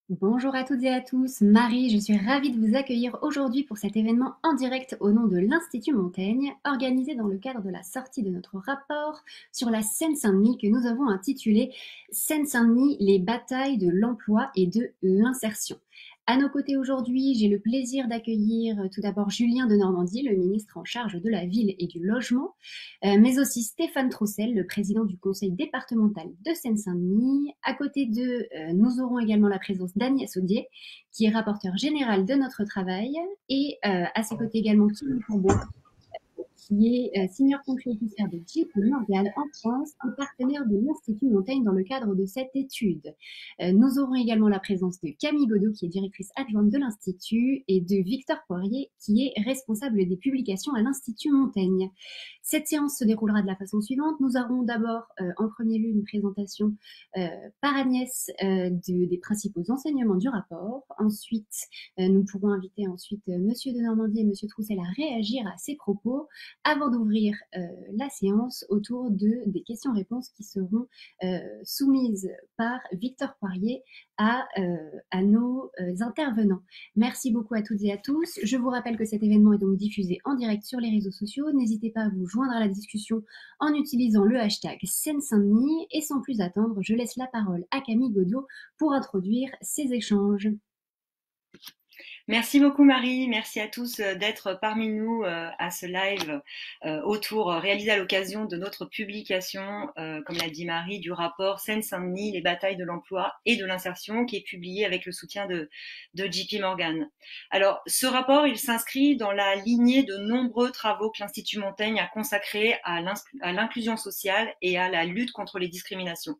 Bonjour à toutes et à tous, Marie, je suis ravie de vous accueillir aujourd'hui pour cet événement en direct au nom de l'Institut Montaigne, organisé dans le cadre de la sortie de notre rapport sur la Seine-Saint-Denis que nous avons intitulé Seine-Saint-Denis, les batailles de l'emploi et de l'insertion. À nos côtés aujourd'hui, j'ai le plaisir d'accueillir tout d'abord Julien de Normandie, le ministre en charge de la ville et du logement, mais aussi Stéphane Troussel, le président du conseil départemental de Seine-Saint-Denis. À côté d'eux, nous aurons également la présence d'Agnès Audier, qui est rapporteure générale de notre travail, et à ses côtés également Kirill Courbois, qui est senior country officer de JP Morgan en France et partenaire de l'Institut Montaigne dans le cadre de cette étude. Nous aurons également la présence de Camille Godot, qui est directrice adjointe de l'Institut, et de Victor Poirier, qui est responsable des publications à l'Institut Montaigne. Cette séance se déroulera de la façon suivante. Nous aurons d'abord en premier lieu une présentation par Agnès des principaux enseignements du rapport. Ensuite, nous pourrons inviter Monsieur de Normandie et Monsieur Troussel à réagir à ces propos avant d'ouvrir la séance autour des questions-réponses qui seront soumises par Victor Poirier à nos intervenants. Merci beaucoup à toutes et à tous. Je vous rappelle que cet événement est donc diffusé en direct sur les réseaux sociaux. N'hésitez pas à vous joindre à la discussion en utilisant le hashtag Seine-Saint-Denis. Et sans plus attendre, je laisse la parole à Camille Godot pour introduire ces échanges. Merci beaucoup Marie, merci à tous d'être parmi nous à ce live réalisé à l'occasion de notre publication, comme l'a dit Marie, du rapport Seine-Saint-Denis, les batailles de l'emploi et de l'insertion, qui est publié avec le soutien de JP Morgan. Alors, ce rapport, il s'inscrit dans la lignée de nombreux travaux que l'Institut Montaigne a consacrés à l'inclusion sociale et à la lutte contre les discriminations.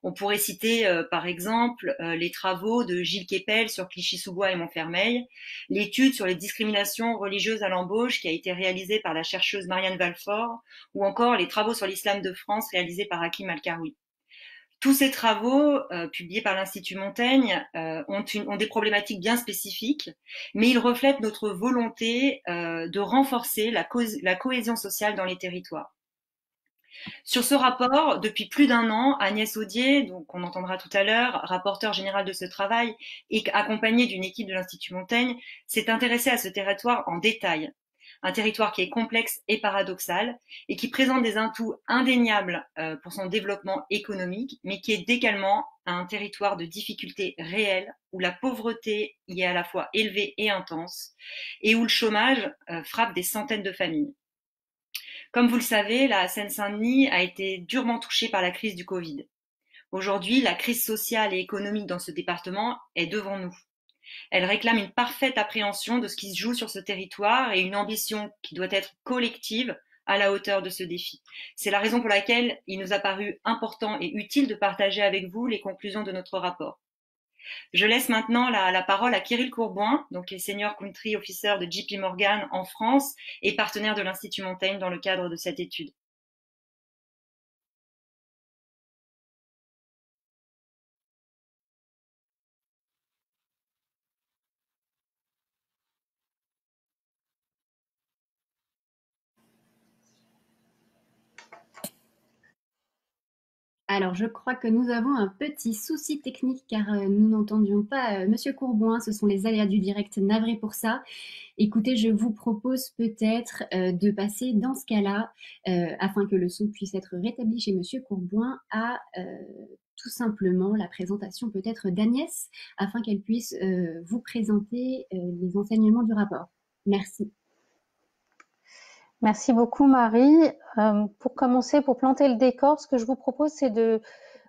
On pourrait citer par exemple les travaux de Gilles Kepel sur Clichy-sous-Bois et Montfermeil, l'étude sur les discriminations religieuses à l'embauche qui a été réalisée par la chercheuse Marianne Valfort, ou encore les travaux sur l'islam de France réalisés par Hakim Al-Karoui. Tous ces travaux, publiés par l'Institut Montaigne, ont des problématiques bien spécifiques, mais ils reflètent notre volonté de renforcer la cohésion sociale dans les territoires. Sur ce rapport, depuis plus d'un an, Agnès Audier, donc on entendra tout à l'heure, rapporteure générale de ce travail et accompagnée d'une équipe de l'Institut Montaigne, s'est intéressée à ce territoire en détail. Un territoire qui est complexe et paradoxal et qui présente des atouts indéniables pour son développement économique, mais qui est également un territoire de difficultés réelles où la pauvreté y est à la fois élevée et intense et où le chômage frappe des centaines de familles. Comme vous le savez, la Seine-Saint-Denis a été durement touchée par la crise du Covid. Aujourd'hui, la crise sociale et économique dans ce département est devant nous. Elle réclame une parfaite appréhension de ce qui se joue sur ce territoire et une ambition qui doit être collective à la hauteur de ce défi. C'est la raison pour laquelle il nous a paru important et utile de partager avec vous les conclusions de notre rapport. Je laisse maintenant la parole à Kirill Courboin, donc qui est Senior Country Officer de JP Morgan en France et partenaire de l'Institut Montaigne dans le cadre de cette étude. Alors, je crois que nous avons un petit souci technique car nous n'entendions pas Monsieur Courboin. Ce sont les aléas du direct, navré pour ça. Écoutez, je vous propose peut-être de passer dans ce cas-là, afin que le son puisse être rétabli chez Monsieur Courboin, à tout simplement la présentation peut-être d'Agnès, afin qu'elle puisse vous présenter les enseignements du rapport. Merci. Merci beaucoup Marie. Pour commencer, pour planter le décor, ce que je vous propose, c'est de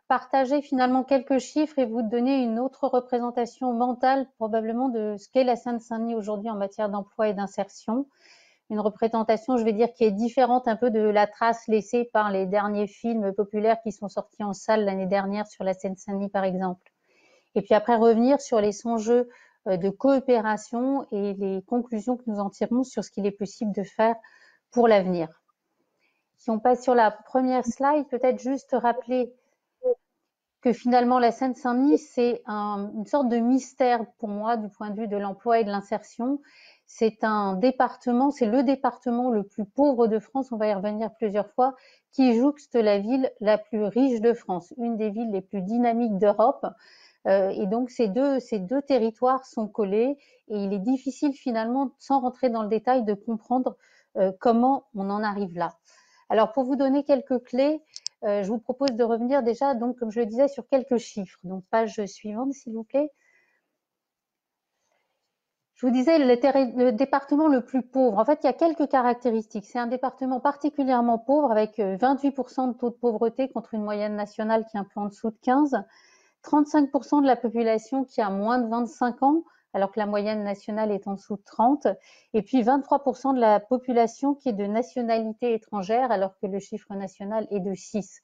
partager finalement quelques chiffres et vous donner une autre représentation mentale probablement de ce qu'est la Seine-Saint-Denis aujourd'hui en matière d'emploi et d'insertion. Une représentation, je vais dire, qui est différente un peu de la trace laissée par les derniers films populaires qui sont sortis en salle l'année dernière sur la Seine-Saint-Denis par exemple. Et puis après revenir sur les enjeux de coopération et les conclusions que nous en tirons sur ce qu'il est possible de faire pour l'avenir. Si on passe sur la première slide, peut-être juste rappeler que finalement la Seine-Saint-Denis, c'est une sorte de mystère pour moi du point de vue de l'emploi et de l'insertion. C'est un département, c'est le département le plus pauvre de France, on va y revenir plusieurs fois, qui jouxte la ville la plus riche de France, une des villes les plus dynamiques d'Europe. Et donc ces deux territoires sont collés et il est difficile finalement, sans rentrer dans le détail, de comprendre comment on en arrive là. Alors pour vous donner quelques clés, je vous propose de revenir déjà, donc comme je le disais, sur quelques chiffres. Donc page suivante, s'il vous plaît. Je vous disais, le département le plus pauvre, en fait, il y a quelques caractéristiques. C'est un département particulièrement pauvre avec 28% de taux de pauvreté contre une moyenne nationale qui est un peu en dessous de 15, 35% de la population qui a moins de 25 ans, alors que la moyenne nationale est en dessous de 30, et puis 23% de la population qui est de nationalité étrangère, alors que le chiffre national est de 6.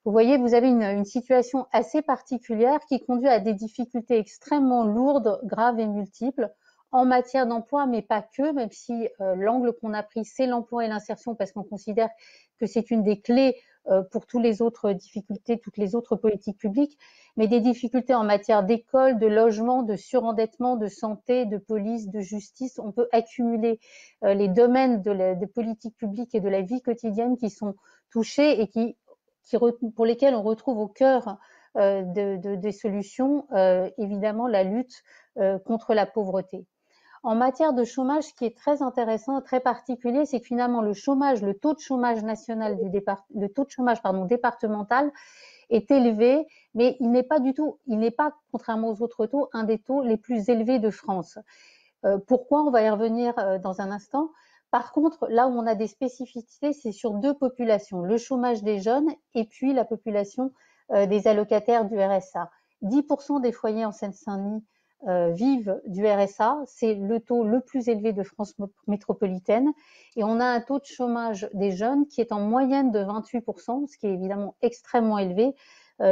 Vous voyez, vous avez une situation assez particulière qui conduit à des difficultés extrêmement lourdes, graves et multiples en matière d'emploi, mais pas que, même si l'angle qu'on a pris, c'est l'emploi et l'insertion, parce qu'on considère que c'est une des clés pour toutes les autres difficultés, toutes les autres politiques publiques, mais des difficultés en matière d'école, de logement, de surendettement, de santé, de police, de justice. On peut accumuler les domaines de politique publique et de la vie quotidienne qui sont touchés et pour lesquels on retrouve au cœur des solutions, évidemment, la lutte contre la pauvreté. En matière de chômage, ce qui est très intéressant, très particulier, c'est que finalement le taux de chômage national le taux de chômage départemental est élevé, mais il n'est pas, contrairement aux autres taux, un des taux les plus élevés de France. Pourquoi? On va y revenir dans un instant. Par contre, là où on a des spécificités, c'est sur deux populations, le chômage des jeunes et puis la population des allocataires du RSA. 10% des foyers en Seine-Saint-Denis vivent du RSA, c'est le taux le plus élevé de France métropolitaine, et on a un taux de chômage des jeunes qui est en moyenne de 28%, ce qui est évidemment extrêmement élevé,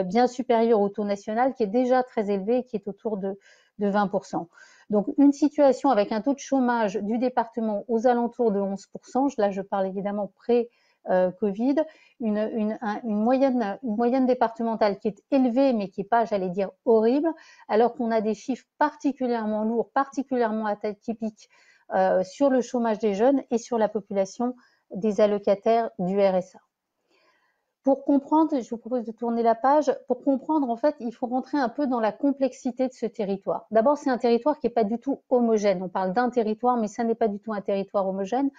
bien supérieur au taux national qui est déjà très élevé et qui est autour de 20%. Donc une situation avec un taux de chômage du département aux alentours de 11%, là je parle évidemment pré-Covid, une moyenne départementale qui est élevée mais qui n'est pas, j'allais dire, horrible, alors qu'on a des chiffres particulièrement lourds, particulièrement atypiques sur le chômage des jeunes et sur la population des allocataires du RSA. Pour comprendre, je vous propose de tourner la page, pour comprendre, en fait, il faut rentrer un peu dans la complexité de ce territoire. D'abord, c'est un territoire qui n'est pas du tout homogène. On parle d'un territoire, mais ça n'est pas du tout un territoire homogène.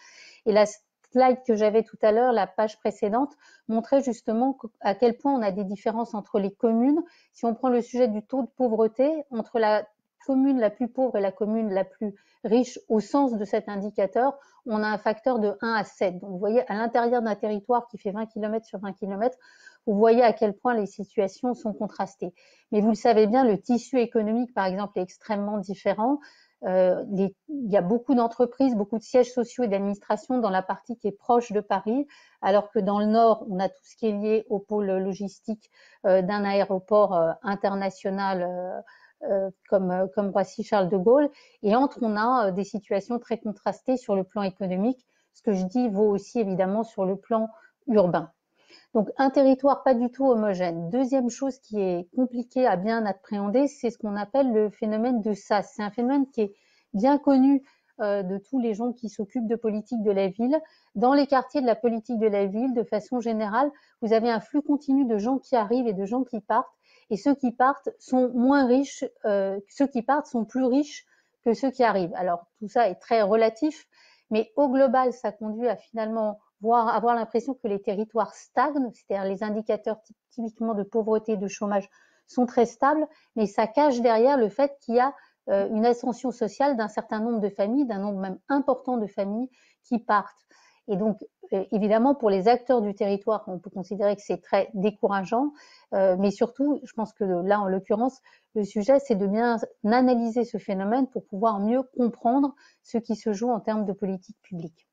Et la slide que j'avais tout à l'heure, la page précédente, montrait justement à quel point on a des différences entre les communes. Si on prend le sujet du taux de pauvreté, entre la commune la plus pauvre et la commune la plus riche au sens de cet indicateur, on a un facteur de 1 à 7. Donc vous voyez, à l'intérieur d'un territoire qui fait 20 km sur 20 km, vous voyez à quel point les situations sont contrastées. Mais vous le savez bien, le tissu économique, par exemple, est extrêmement différent. Il y a beaucoup d'entreprises, beaucoup de sièges sociaux et d'administrations dans la partie qui est proche de Paris, alors que dans le nord, on a tout ce qui est lié au pôle logistique d'un aéroport international comme Roissy-Charles de Gaulle. Et entre, on a des situations très contrastées sur le plan économique. Ce que je dis vaut aussi évidemment sur le plan urbain. Donc un territoire pas du tout homogène. Deuxième chose qui est compliquée à bien appréhender, c'est ce qu'on appelle le phénomène de sas. C'est un phénomène qui est bien connu de tous les gens qui s'occupent de politique de la ville. Dans les quartiers de la politique de la ville, de façon générale, vous avez un flux continu de gens qui arrivent et de gens qui partent. Et ceux qui partent sont moins riches, ceux qui partent sont plus riches que ceux qui arrivent. Alors tout ça est très relatif, mais au global, ça conduit à finalement avoir l'impression que les territoires stagnent, c'est-à-dire les indicateurs typiquement de pauvreté et de chômage sont très stables, mais ça cache derrière le fait qu'il y a une ascension sociale d'un certain nombre de familles, d'un nombre même important de familles qui partent. Et donc, évidemment, pour les acteurs du territoire, on peut considérer que c'est très décourageant, mais surtout, je pense que là, en l'occurrence, le sujet, c'est de bien analyser ce phénomène pour pouvoir mieux comprendre ce qui se joue en termes de politique publique.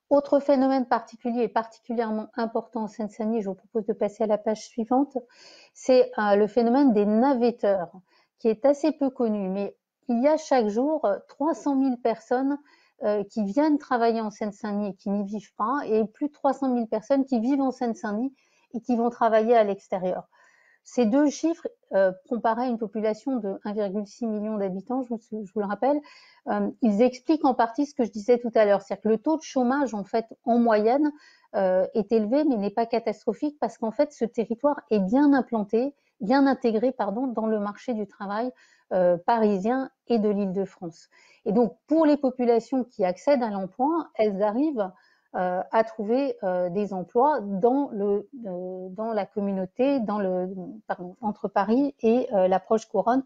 Autre phénomène particulier et particulièrement important en Seine-Saint-Denis, je vous propose de passer à la page suivante, c'est le phénomène des navetteurs, qui est assez peu connu, mais il y a chaque jour 300 000 personnes qui viennent travailler en Seine-Saint-Denis et qui n'y vivent pas, et plus de 300 000 personnes qui vivent en Seine-Saint-Denis et qui vont travailler à l'extérieur. Ces deux chiffres, comparés à une population de 1,6 million d'habitants, je vous le rappelle, ils expliquent en partie ce que je disais tout à l'heure, c'est-à-dire que le taux de chômage, en fait, en moyenne, est élevé, mais n'est pas catastrophique, parce qu'en fait, ce territoire est bien implanté, bien intégrées pardon, dans le marché du travail parisien et de l'Île-de-France. Et donc, pour les populations qui accèdent à l'emploi, elles arrivent à trouver des emplois dans la communauté, entre Paris et la proche couronne,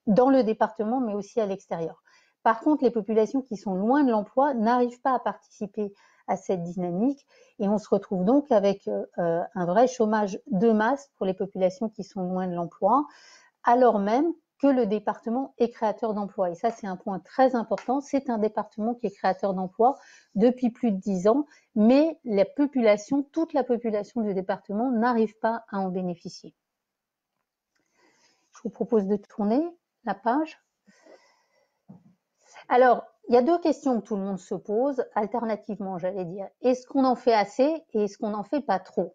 dans le département, mais aussi à l'extérieur. Par contre, les populations qui sont loin de l'emploi n'arrivent pas à participer à cette dynamique et on se retrouve donc avec un vrai chômage de masse pour les populations qui sont loin de l'emploi, alors même que le département est créateur d'emplois. Et ça, c'est un point très important. C'est un département qui est créateur d'emplois depuis plus de 10 ans, mais la population, toute la population du département n'arrive pas à en bénéficier. Je vous propose de tourner la page. Alors, il y a deux questions que tout le monde se pose, alternativement, j'allais dire. Est-ce qu'on en fait assez et est-ce qu'on n'en fait pas trop?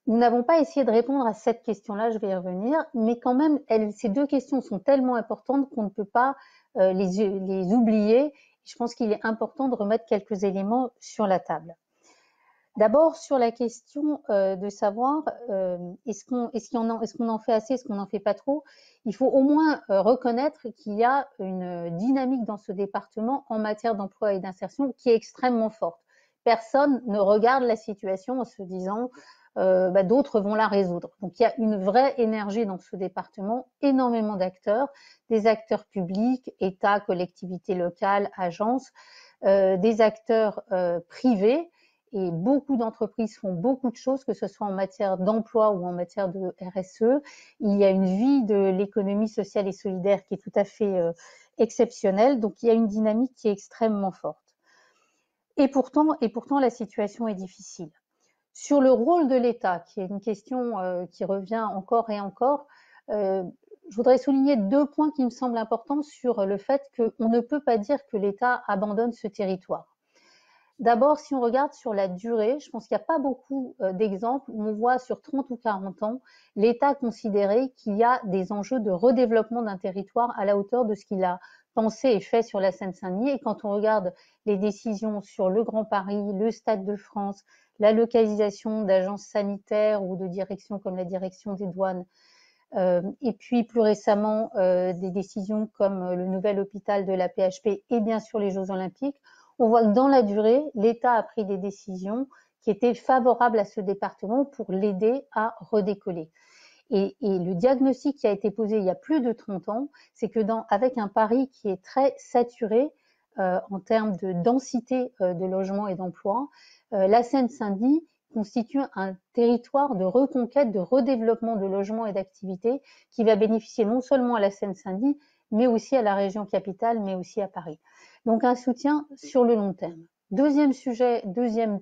Nous n'avons pas essayé de répondre à cette question-là, je vais y revenir, mais quand même, ces deux questions sont tellement importantes qu'on ne peut pas les oublier. Je pense qu'il est important de remettre quelques éléments sur la table. D'abord, sur la question de savoir est-ce qu'on en fait assez, est-ce qu'on n'en fait pas trop, il faut au moins reconnaître qu'il y a une dynamique dans ce département en matière d'emploi et d'insertion qui est extrêmement forte. Personne ne regarde la situation en se disant d'autres vont la résoudre. Donc il y a une vraie énergie dans ce département, énormément d'acteurs, des acteurs publics, État, collectivités locales, agences, des acteurs privés, et beaucoup d'entreprises font beaucoup de choses, que ce soit en matière d'emploi ou en matière de RSE. Il y a une vie de l'économie sociale et solidaire qui est tout à fait exceptionnelle, donc il y a une dynamique qui est extrêmement forte. Et pourtant, la situation est difficile. Sur le rôle de l'État, qui est une question qui revient encore et encore, je voudrais souligner deux points qui me semblent importants sur le fait qu'on ne peut pas dire que l'État abandonne ce territoire. D'abord, si on regarde sur la durée, je pense qu'il n'y a pas beaucoup d'exemples où on voit sur 30 ou 40 ans l'État considérer qu'il y a des enjeux de redéveloppement d'un territoire à la hauteur de ce qu'il a pensé et fait sur la Seine-Saint-Denis. Et quand on regarde les décisions sur le Grand Paris, le Stade de France, la localisation d'agences sanitaires ou de directions comme la direction des douanes, et puis plus récemment des décisions comme le nouvel hôpital de la PHP et bien sûr les Jeux Olympiques, on voit que dans la durée, l'État a pris des décisions qui étaient favorables à ce département pour l'aider à redécoller. Et le diagnostic qui a été posé il y a plus de 30 ans, c'est que avec un Paris qui est très saturé en termes de densité de logements et d'emplois, la Seine-Saint-Denis constitue un territoire de reconquête, de redéveloppement de logements et d'activités qui va bénéficier non seulement à la Seine-Saint-Denis, mais aussi à la région capitale, mais aussi à Paris. Donc un soutien sur le long terme. Deuxième sujet, deuxième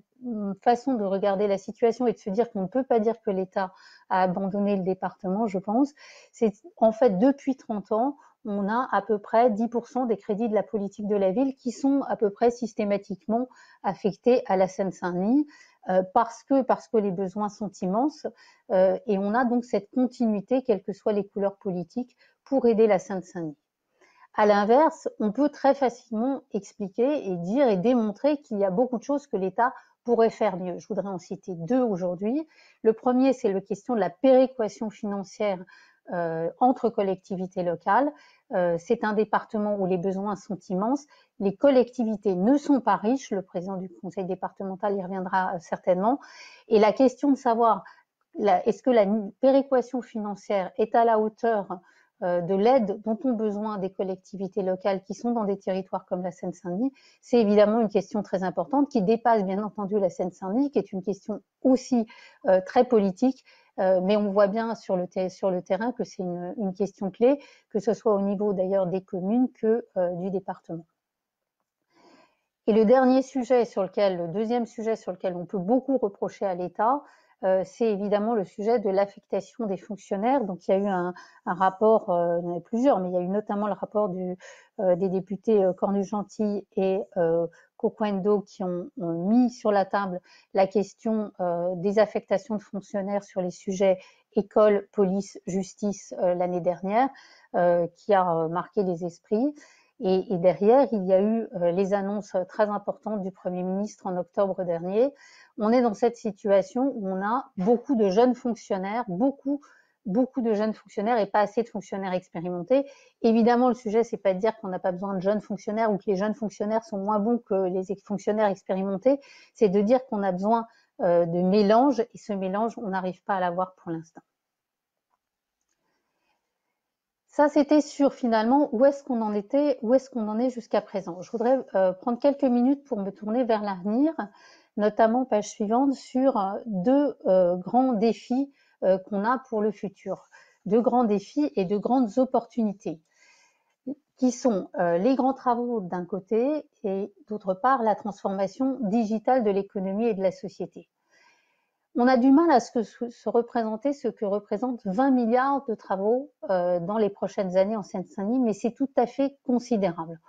façon de regarder la situation et de se dire qu'on ne peut pas dire que l'État a abandonné le département, je pense, c'est en fait depuis 30 ans, on a à peu près 10% des crédits de la politique de la ville qui sont à peu près systématiquement affectés à la Seine-Saint-Denis parce que les besoins sont immenses et on a donc cette continuité, quelles que soient les couleurs politiques, pour aider la Seine-Saint-Denis. À l'inverse, on peut très facilement expliquer et dire et démontrer qu'il y a beaucoup de choses que l'État pourrait faire mieux. Je voudrais en citer deux aujourd'hui. Le premier, c'est la question de la péréquation financière entre collectivités locales. C'est un département où les besoins sont immenses. Les collectivités ne sont pas riches. Le président du conseil départemental y reviendra certainement. Et la question de savoir est-ce que la péréquation financière est à la hauteur de l'aide dont ont besoin des collectivités locales qui sont dans des territoires comme la Seine-Saint-Denis, c'est évidemment une question très importante qui dépasse bien entendu la Seine-Saint-Denis, qui est une question aussi très politique, mais on voit bien sur le terrain que c'est une question clé, que ce soit au niveau d'ailleurs des communes que du département. Et le deuxième sujet sur lequel on peut beaucoup reprocher à l'État, c'est évidemment le sujet de l'affectation des fonctionnaires. Donc il y a eu un rapport, il y en a plusieurs, mais il y a eu notamment le rapport des députés Cornu-Gentille et Coquendo qui ont mis sur la table la question des affectations de fonctionnaires sur les sujets école, police, justice l'année dernière, qui a marqué les esprits. Et derrière, il y a eu les annonces très importantes du Premier ministre en octobre dernier, on est dans cette situation où on a beaucoup de jeunes fonctionnaires, beaucoup de jeunes fonctionnaires et pas assez de fonctionnaires expérimentés. Évidemment, le sujet, c'est pas de dire qu'on n'a pas besoin de jeunes fonctionnaires ou que les jeunes fonctionnaires sont moins bons que les fonctionnaires expérimentés, c'est de dire qu'on a besoin de mélange, et ce mélange, on n'arrive pas à l'avoir pour l'instant. Ça, c'était sur finalement où est-ce qu'on en était, où est-ce qu'on en est jusqu'à présent. Je voudrais prendre quelques minutes pour me tourner vers l'avenir, notamment page suivante, sur deux grands défis qu'on a pour le futur. Deux grands défis et de grandes opportunités, qui sont les grands travaux d'un côté et d'autre part la transformation digitale de l'économie et de la société. On a du mal à se représenter ce que représentent 20 milliards de travaux dans les prochaines années en Seine-Saint-Denis, mais c'est tout à fait considérable.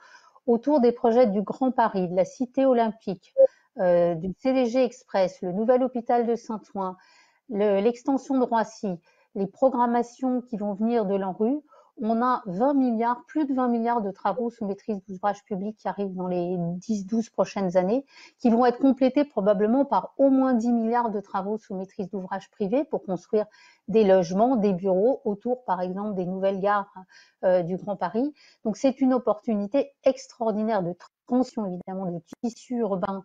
Autour des projets du Grand Paris, de la Cité olympique, du CDG Express, le nouvel hôpital de Saint-Ouen, l'extension de Roissy, les programmations qui vont venir de l'ANRU, on a 20 milliards, plus de 20 milliards de travaux sous maîtrise d'ouvrage public qui arrivent dans les 10-12 prochaines années, qui vont être complétés probablement par au moins 10 milliards de travaux sous maîtrise d'ouvrage privé pour construire des logements, des bureaux autour, par exemple, des nouvelles gares du Grand Paris. Donc, c'est une opportunité extraordinaire de transition, évidemment, du tissu urbain,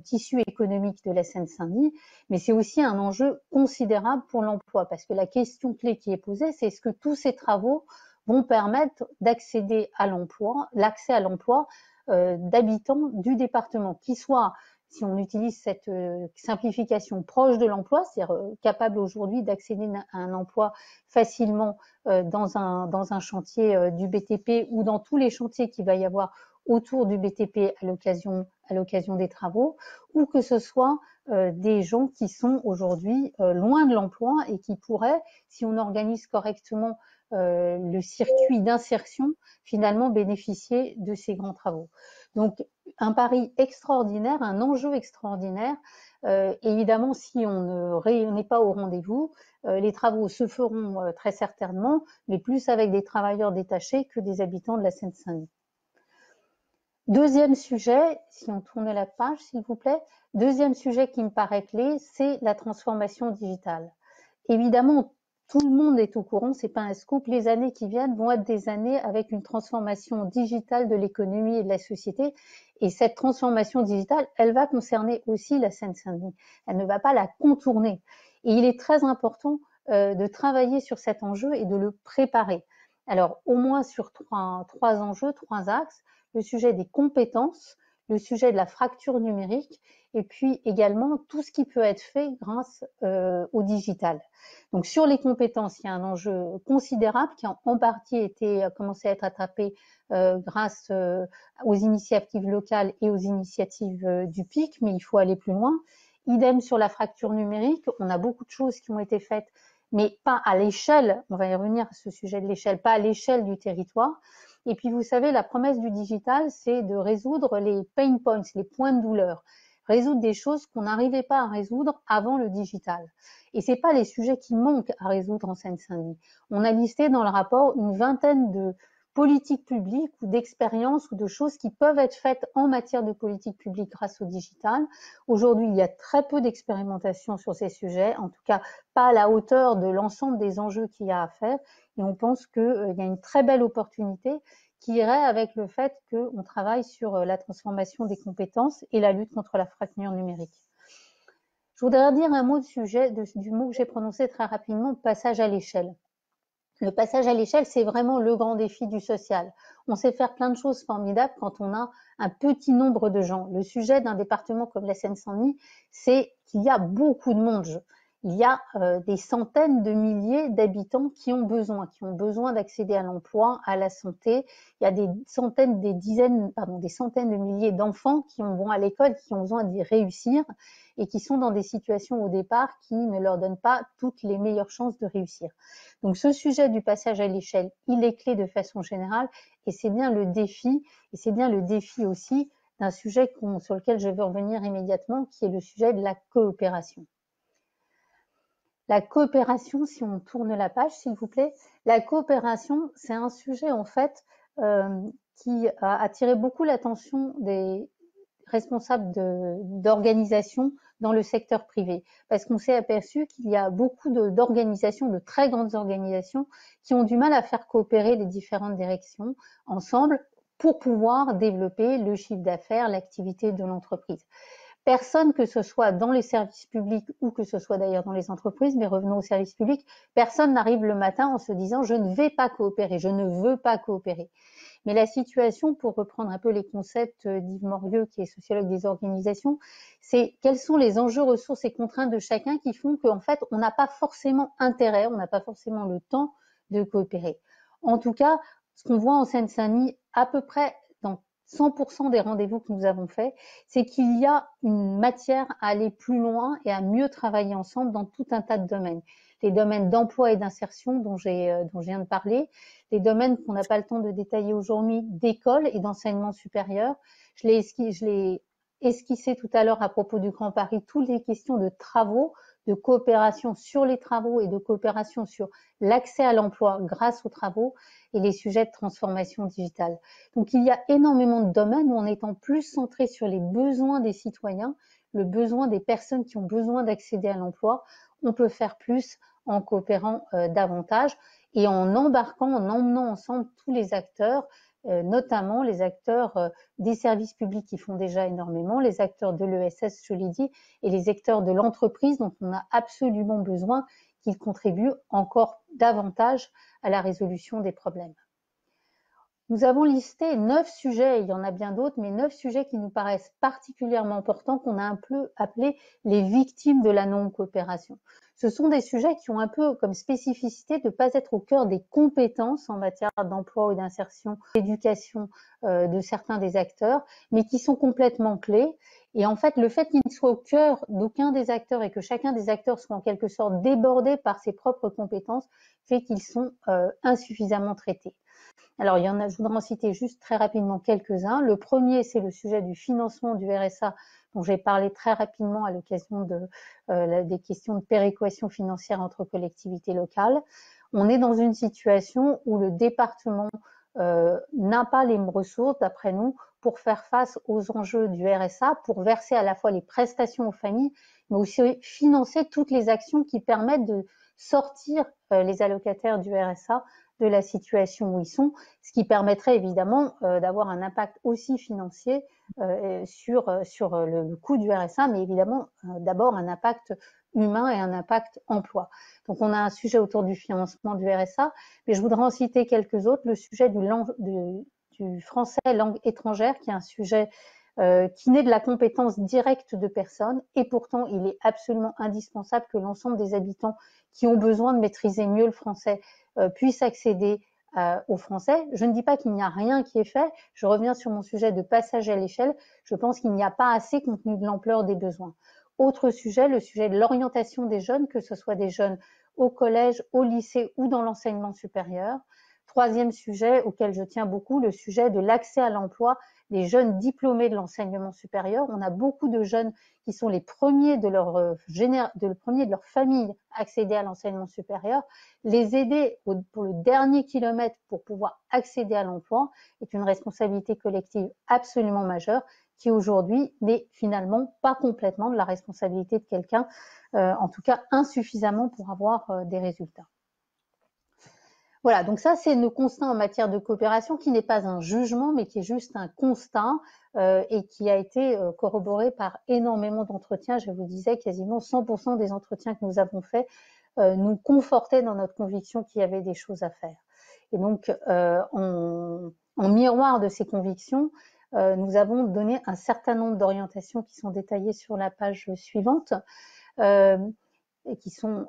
tissu économique de la Seine-Saint-Denis, mais c'est aussi un enjeu considérable pour l'emploi, parce que la question clé qui est posée, c'est est-ce que tous ces travaux vont permettre d'accéder à l'emploi, l'accès à l'emploi d'habitants du département, qui soient, si on utilise cette simplification, proche de l'emploi, c'est-à-dire capable aujourd'hui d'accéder à un emploi facilement dans un chantier du BTP ou dans tous les chantiers qu'il va y avoir autour du BTP à l'occasion des travaux, ou que ce soit des gens qui sont aujourd'hui loin de l'emploi et qui pourraient, si on organise correctement le circuit d'insertion, finalement bénéficier de ces grands travaux. Donc un pari extraordinaire, un enjeu extraordinaire. Évidemment, si on n'est pas au rendez-vous, les travaux se feront très certainement, mais plus avec des travailleurs détachés que des habitants de la Seine-Saint-Denis. Deuxième sujet, si on tourne la page, s'il vous plaît, deuxième sujet qui me paraît clé, c'est la transformation digitale. Évidemment, tout le monde est au courant, c'est pas un scoop, les années qui viennent vont être des années avec une transformation digitale de l'économie et de la société. Et cette transformation digitale, elle va concerner aussi la Seine-Saint-Denis. Elle ne va pas la contourner. Et il est très important de travailler sur cet enjeu et de le préparer. Alors, au moins sur trois enjeux, trois axes. Le sujet des compétences, le sujet de la fracture numérique et puis également tout ce qui peut être fait grâce au digital. Donc sur les compétences, il y a un enjeu considérable qui a en partie commencé à être attrapé grâce aux initiatives locales et aux initiatives du PIC, mais il faut aller plus loin. Idem sur la fracture numérique, on a beaucoup de choses qui ont été faites, mais pas à l'échelle, on va y revenir à ce sujet de l'échelle, pas à l'échelle du territoire. Et puis, vous savez, la promesse du digital, c'est de résoudre les pain points, les points de douleur, résoudre des choses qu'on n'arrivait pas à résoudre avant le digital. Et c'est pas les sujets qui manquent à résoudre en Seine-Saint-Denis. On a listé dans le rapport une vingtaine de politiques publiques ou d'expériences ou de choses qui peuvent être faites en matière de politique publique grâce au digital. Aujourd'hui, il y a très peu d'expérimentation sur ces sujets, en tout cas pas à la hauteur de l'ensemble des enjeux qu'il y a à faire. Et on pense qu'il y a une très belle opportunité qui irait avec le fait qu'on travaille sur la transformation des compétences et la lutte contre la fracture numérique. Je voudrais dire un mot du mot que j'ai prononcé très rapidement, passage à l'échelle. Le passage à l'échelle, c'est vraiment le grand défi du social. On sait faire plein de choses formidables quand on a un petit nombre de gens. Le sujet d'un département comme la Seine-Saint-Denis, c'est qu'il y a beaucoup de monde. Il y a des centaines de milliers d'habitants qui ont besoin d'accéder à l'emploi, à la santé. Il y a des centaines de milliers d'enfants qui vont à l'école, qui ont besoin d'y réussir et qui sont dans des situations au départ qui ne leur donnent pas toutes les meilleures chances de réussir. Donc ce sujet du passage à l'échelle, il est clé de façon générale et c'est bien le défi aussi d'un sujet sur lequel je veux revenir immédiatement, qui est le sujet de la coopération. La coopération, si on tourne la page, s'il vous plaît, la coopération, c'est un sujet en fait qui a attiré beaucoup l'attention des responsables d'organisations dans le secteur privé, parce qu'on s'est aperçu qu'il y a beaucoup d'organisations, de très grandes organisations, qui ont du mal à faire coopérer les différentes directions ensemble pour pouvoir développer le chiffre d'affaires, l'activité de l'entreprise. Personne, que ce soit dans les services publics ou que ce soit d'ailleurs dans les entreprises, mais revenons au service public, personne n'arrive le matin en se disant « je ne vais pas coopérer, je ne veux pas coopérer ». Mais la situation, pour reprendre un peu les concepts d'Yves Morieux, qui est sociologue des organisations, c'est quels sont les enjeux, ressources et contraintes de chacun qui font qu'en fait, on n'a pas forcément intérêt, on n'a pas forcément le temps de coopérer. En tout cas, ce qu'on voit en Seine-Saint-Denis, à peu près dans 100% des rendez-vous que nous avons faits, c'est qu'il y a une matière à aller plus loin et à mieux travailler ensemble dans tout un tas de domaines. Les domaines d'emploi et d'insertion dont je viens de parler, les domaines qu'on n'a pas le temps de détailler aujourd'hui d'école et d'enseignement supérieur. Je l'ai esquissé tout à l'heure à propos du Grand Paris, toutes les questions de travaux, de coopération sur les travaux et de coopération sur l'accès à l'emploi grâce aux travaux et les sujets de transformation digitale. Donc il y a énormément de domaines où en étant plus centré sur les besoins des citoyens, le besoin des personnes qui ont besoin d'accéder à l'emploi, on peut faire plus en coopérant davantage et en embarquant, en emmenant ensemble tous les acteurs, notamment les acteurs des services publics qui font déjà énormément, les acteurs de l'ESS, je l'ai dit, et les acteurs de l'entreprise dont on a absolument besoin qu'ils contribuent encore davantage à la résolution des problèmes. Nous avons listé 9 sujets, il y en a bien d'autres, mais 9 sujets qui nous paraissent particulièrement importants, qu'on a un peu appelés les victimes de la non-coopération. Ce sont des sujets qui ont un peu comme spécificité de ne pas être au cœur des compétences en matière d'emploi ou d'insertion, d'éducation de certains des acteurs, mais qui sont complètement clés. Et en fait, le fait qu'ils ne soient au cœur d'aucun des acteurs et que chacun des acteurs soit en quelque sorte débordé par ses propres compétences fait qu'ils sont insuffisamment traités. Alors, il y en a, je voudrais en citer juste très rapidement quelques-uns. Le premier, c'est le sujet du financement du RSA, dont j'ai parlé très rapidement à l'occasion des questions de péréquation financière entre collectivités locales. On est dans une situation où le département n'a pas les ressources, d'après nous, pour faire face aux enjeux du RSA, pour verser à la fois les prestations aux familles, mais aussi financer toutes les actions qui permettent de sortir les allocataires du RSA de la situation où ils sont, ce qui permettrait évidemment d'avoir un impact aussi financier sur le coût du RSA, mais évidemment d'abord un impact humain et un impact emploi. Donc on a un sujet autour du financement du RSA, mais je voudrais en citer quelques autres. Le sujet du français langue étrangère, qui est un sujet qui naît de la compétence directe de personnes, et pourtant il est absolument indispensable que l'ensemble des habitants qui ont besoin de maîtriser mieux le français puissent accéder au français. Je ne dis pas qu'il n'y a rien qui est fait, je reviens sur mon sujet de passage à l'échelle, je pense qu'il n'y a pas assez compte tenu de l'ampleur des besoins. Autre sujet, le sujet de l'orientation des jeunes, que ce soit des jeunes au collège, au lycée ou dans l'enseignement supérieur. Troisième sujet auquel je tiens beaucoup, le sujet de l'accès à l'emploi des jeunes diplômés de l'enseignement supérieur. On a beaucoup de jeunes qui sont les premiers de leur famille à accéder à l'enseignement supérieur. Les aider pour le dernier kilomètre pour pouvoir accéder à l'emploi est une responsabilité collective absolument majeure qui aujourd'hui n'est finalement pas complètement de la responsabilité de quelqu'un, en tout cas insuffisamment pour avoir des résultats. Voilà, donc ça c'est nos constats en matière de coopération qui n'est pas un jugement mais qui est juste un constat et qui a été corroboré par énormément d'entretiens. Je vous disais quasiment 100% des entretiens que nous avons faits nous confortaient dans notre conviction qu'il y avait des choses à faire. Et donc en miroir de ces convictions, nous avons donné un certain nombre d'orientations qui sont détaillées sur la page suivante et qui sont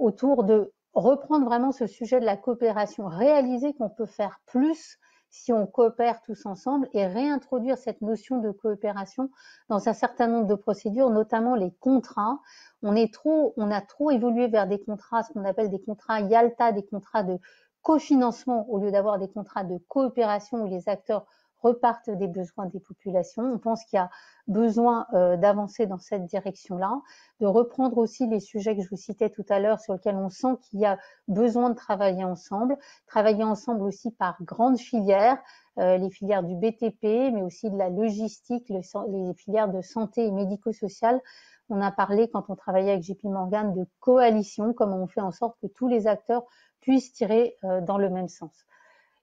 autour de reprendre vraiment ce sujet de la coopération, réaliser qu'on peut faire plus si on coopère tous ensemble et réintroduire cette notion de coopération dans un certain nombre de procédures, notamment les contrats. On a trop évolué vers des contrats, ce qu'on appelle des contrats Yalta, des contrats de cofinancement au lieu d'avoir des contrats de coopération où les acteurs repartent des besoins des populations. On pense qu'il y a besoin d'avancer dans cette direction-là, de reprendre aussi les sujets que je vous citais tout à l'heure sur lesquels on sent qu'il y a besoin de travailler ensemble aussi par grandes filières, les filières du BTP, mais aussi de la logistique, les filières de santé et médico-sociale. On a parlé, quand on travaillait avec JP Morgan, de coalition, comment on fait en sorte que tous les acteurs puissent tirer dans le même sens.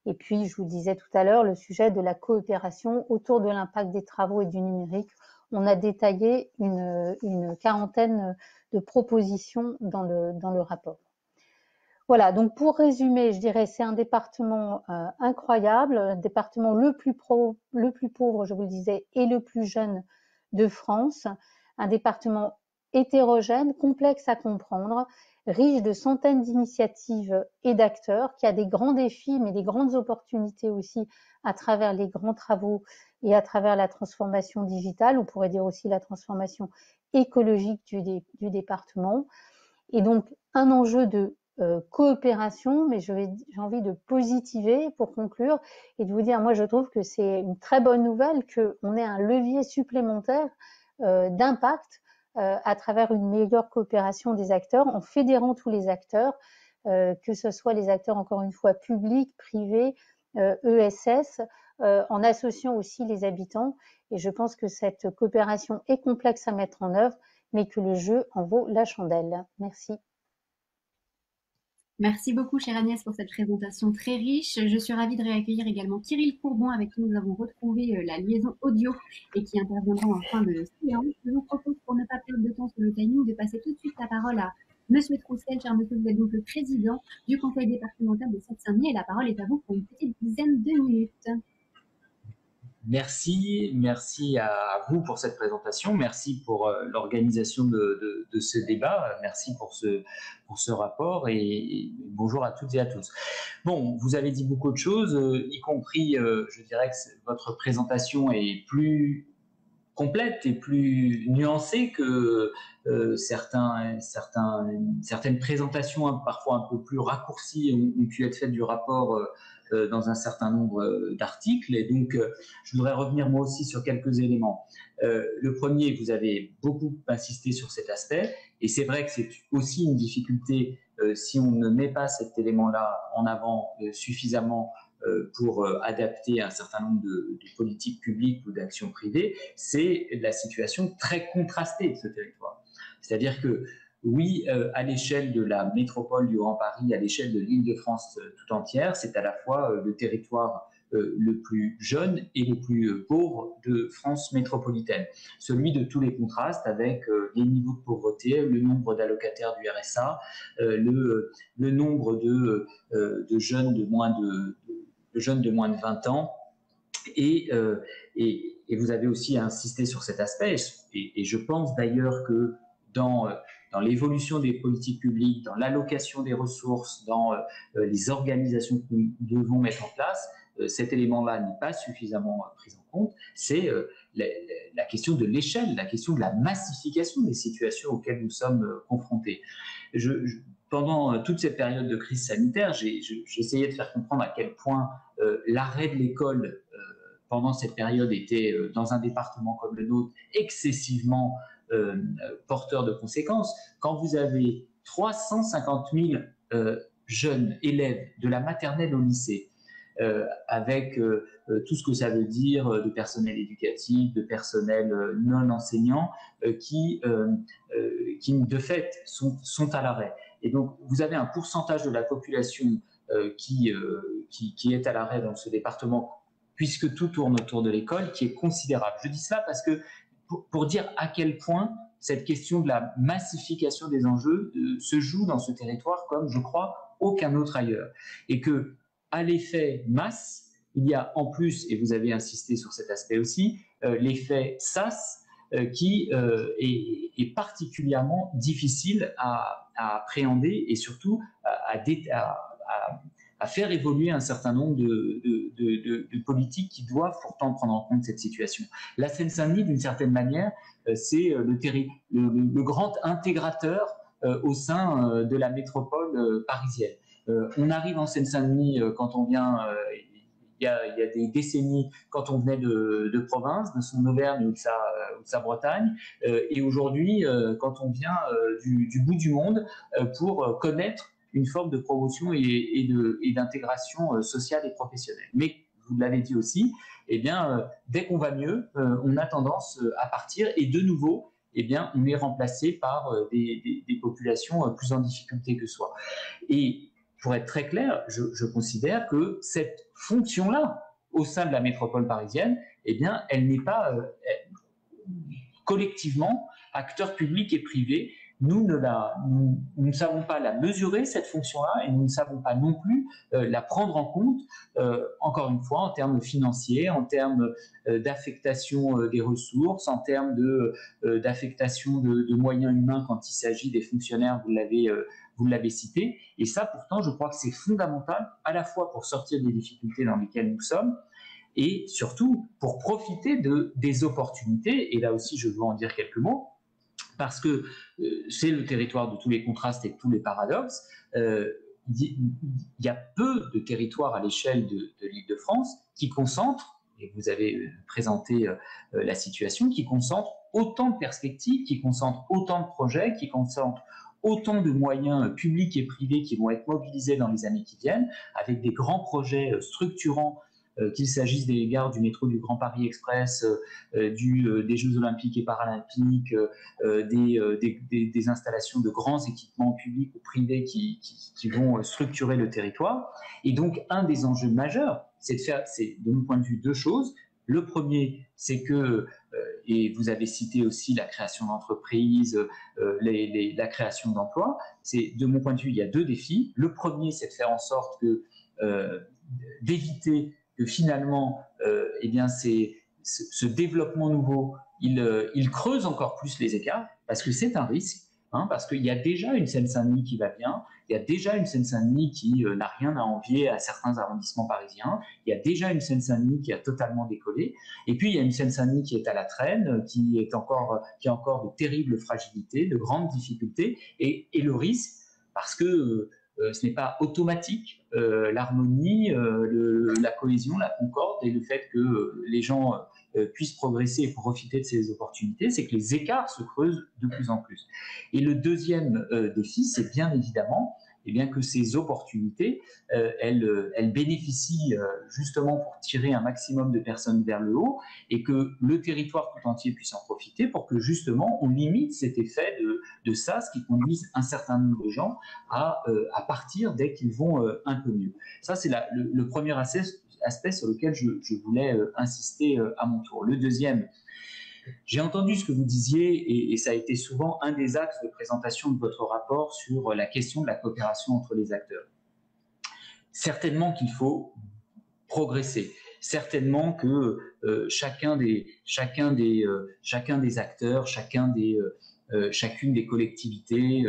Et puis, je vous disais tout à l'heure, le sujet de la coopération autour de l'impact des travaux et du numérique. On a détaillé une quarantaine de propositions dans le rapport. Voilà, donc pour résumer, je dirais c'est un département incroyable, un département le plus pauvre, je vous le disais, et le plus jeune de France, un département hétérogène, complexe à comprendre, riche de centaines d'initiatives et d'acteurs, qui a des grands défis, mais des grandes opportunités aussi à travers les grands travaux et à travers la transformation digitale, on pourrait dire aussi la transformation écologique du département. Et donc, un enjeu de coopération, mais j'ai envie de positiver pour conclure et de vous dire, moi je trouve que c'est une très bonne nouvelle qu'on ait un levier supplémentaire d'impact à travers une meilleure coopération des acteurs, en fédérant tous les acteurs, que ce soit les acteurs, encore une fois, publics, privés, ESS, en associant aussi les habitants. Et je pense que cette coopération est complexe à mettre en œuvre, mais que le jeu en vaut la chandelle. Merci. Merci beaucoup, chère Agnès, pour cette présentation très riche. Je suis ravie de réaccueillir également Kirill Courbon, avec qui nous avons retrouvé la liaison audio et qui interviendra en fin de séance. Je vous propose, pour ne pas perdre de temps sur le timing, de passer tout de suite la parole à Monsieur Troussel. Cher monsieur, vous êtes donc le président du conseil départemental de Seine-Saint-Denis et la parole est à vous pour une petite dizaine de minutes. Merci à vous pour cette présentation, merci pour l'organisation de ce débat, merci pour ce rapport et bonjour à toutes et à tous. Bon, vous avez dit beaucoup de choses, y compris, je dirais que votre présentation est plus complète et plus nuancée que certaines présentations parfois un peu plus raccourcies ont pu être faites du rapport dans un certain nombre d'articles. Et donc, je voudrais revenir moi aussi sur quelques éléments. Le premier, vous avez beaucoup insisté sur cet aspect, et c'est vrai que c'est aussi une difficulté si on ne met pas cet élément-là en avant suffisamment pour adapter un certain nombre de politiques publiques ou d'actions privées, c'est la situation très contrastée de ce territoire. C'est-à-dire que oui, à l'échelle de la métropole du Grand Paris, à l'échelle de l'Île-de-France tout entière, c'est à la fois le territoire le plus jeune et le plus pauvre de France métropolitaine. Celui de tous les contrastes avec les niveaux de pauvreté, le nombre d'allocataires du RSA, le nombre de jeunes de moins de 20 ans. Et vous avez aussi insisté sur cet aspect. Et je pense d'ailleurs que dans l'évolution des politiques publiques, dans l'allocation des ressources, dans les organisations que nous devons mettre en place, cet élément-là n'est pas suffisamment pris en compte. C'est la question de l'échelle, la question de la massification des situations auxquelles nous sommes confrontés. Pendant toute cette période de crise sanitaire, j'ai essayé de faire comprendre à quel point l'arrêt de l'école pendant cette période était, dans un département comme le nôtre, excessivement porteur de conséquences. Quand vous avez 350 000 jeunes élèves de la maternelle au lycée, avec tout ce que ça veut dire de personnel éducatif, de personnel non enseignant, qui de fait sont à l'arrêt. Et donc, vous avez un pourcentage de la population qui est à l'arrêt dans ce département, puisque tout tourne autour de l'école, qui est considérable. Je dis cela parce que pour dire à quel point cette question de la massification des enjeux se joue dans ce territoire comme, je crois, aucun autre ailleurs. Et que, à l'effet masse, il y a en plus, et vous avez insisté sur cet aspect aussi, l'effet SAS, qui est particulièrement difficile à appréhender et surtout à faire évoluer un certain nombre de politiques qui doivent pourtant prendre en compte cette situation. La Seine-Saint-Denis, d'une certaine manière, c'est le grand intégrateur au sein de la métropole parisienne. On arrive en Seine-Saint-Denis quand on vient... il y a des décennies, quand on venait de province, de son Auvergne ou de sa Bretagne, et aujourd'hui, quand on vient du bout du monde pour connaître une forme de promotion et d'intégration sociale et professionnelle. Mais, vous l'avez dit aussi, eh bien, dès qu'on va mieux, on a tendance à partir, et de nouveau, eh bien, on est remplacé par des populations plus en difficulté que soi. Et pour être très clair, je considère que cette fonction-là, au sein de la métropole parisienne, eh bien, elle n'est pas collectivement, acteurs publics et privés, nous ne savons pas la mesurer, cette fonction-là, et nous ne savons pas non plus la prendre en compte, encore une fois, en termes financiers, en termes d'affectation des ressources, en termes d'affectation de moyens humains quand il s'agit des fonctionnaires, vous l'avez cité. Et ça, pourtant, je crois que c'est fondamental, à la fois pour sortir des difficultés dans lesquelles nous sommes, et surtout pour profiter des opportunités. Et là aussi, je veux en dire quelques mots, parce que c'est le territoire de tous les contrastes et de tous les paradoxes. Il y a peu de territoires à l'échelle de l'Île-de-France qui concentrent, et vous avez présenté la situation, qui concentrent autant de perspectives, qui concentrent autant de projets, qui concentrent autant de moyens publics et privés qui vont être mobilisés dans les années qui viennent, avec des grands projets structurants, qu'il s'agisse des gares du métro du Grand Paris Express, des Jeux Olympiques et Paralympiques, des installations de grands équipements publics ou privés qui vont structurer le territoire. Et donc, un des enjeux majeurs, c'est de mon point de vue, deux choses. Le premier, c'est que, et vous avez cité aussi la création d'entreprises, la création d'emplois, de mon point de vue, il y a deux défis. Le premier, c'est de faire en sorte d'éviter que finalement, eh bien, ce développement nouveau, il creuse encore plus les écarts, parce que c'est un risque, parce qu'il y a déjà une Seine-Saint-Denis qui va bien, il y a déjà une Seine-Saint-Denis qui n'a rien à envier à certains arrondissements parisiens, il y a déjà une Seine-Saint-Denis qui a totalement décollé, et puis il y a une Seine-Saint-Denis qui est à la traîne, qui a encore de terribles fragilités, de grandes difficultés, et le risque, parce que ce n'est pas automatique, l'harmonie, la cohésion, la concorde et le fait que les gens puissent progresser et profiter de ces opportunités, c'est que les écarts se creusent de plus en plus. Et le deuxième défi, c'est bien évidemment que ces opportunités, elles bénéficient justement pour tirer un maximum de personnes vers le haut et que le territoire tout entier puisse en profiter pour que justement on limite cet effet de sas qui conduisent un certain nombre de gens à partir dès qu'ils vont un peu mieux. Ça, c'est le premier aspect sur lequel je voulais insister à mon tour. Le deuxième, j'ai entendu ce que vous disiez et ça a été souvent un des axes de présentation de votre rapport sur la question de la coopération entre les acteurs. Certainement qu'il faut progresser. Certainement que chacun des acteurs, chacune des collectivités,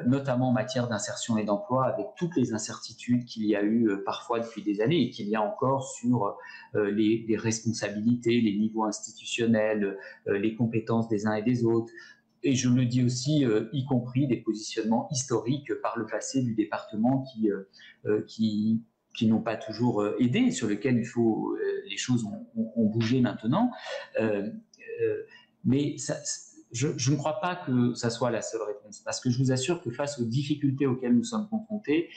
notamment en matière d'insertion et d'emploi, avec toutes les incertitudes qu'il y a eu parfois depuis des années et qu'il y a encore sur les responsabilités, les niveaux institutionnels, les compétences des uns et des autres. Et je le dis aussi, y compris des positionnements historiques par le passé du département qui n'ont pas toujours aidé, sur lesquels les choses ont bougé maintenant. Mais je ne crois pas que ça soit la seule réponse, parce que je vous assure que face aux difficultés auxquelles nous sommes confrontés,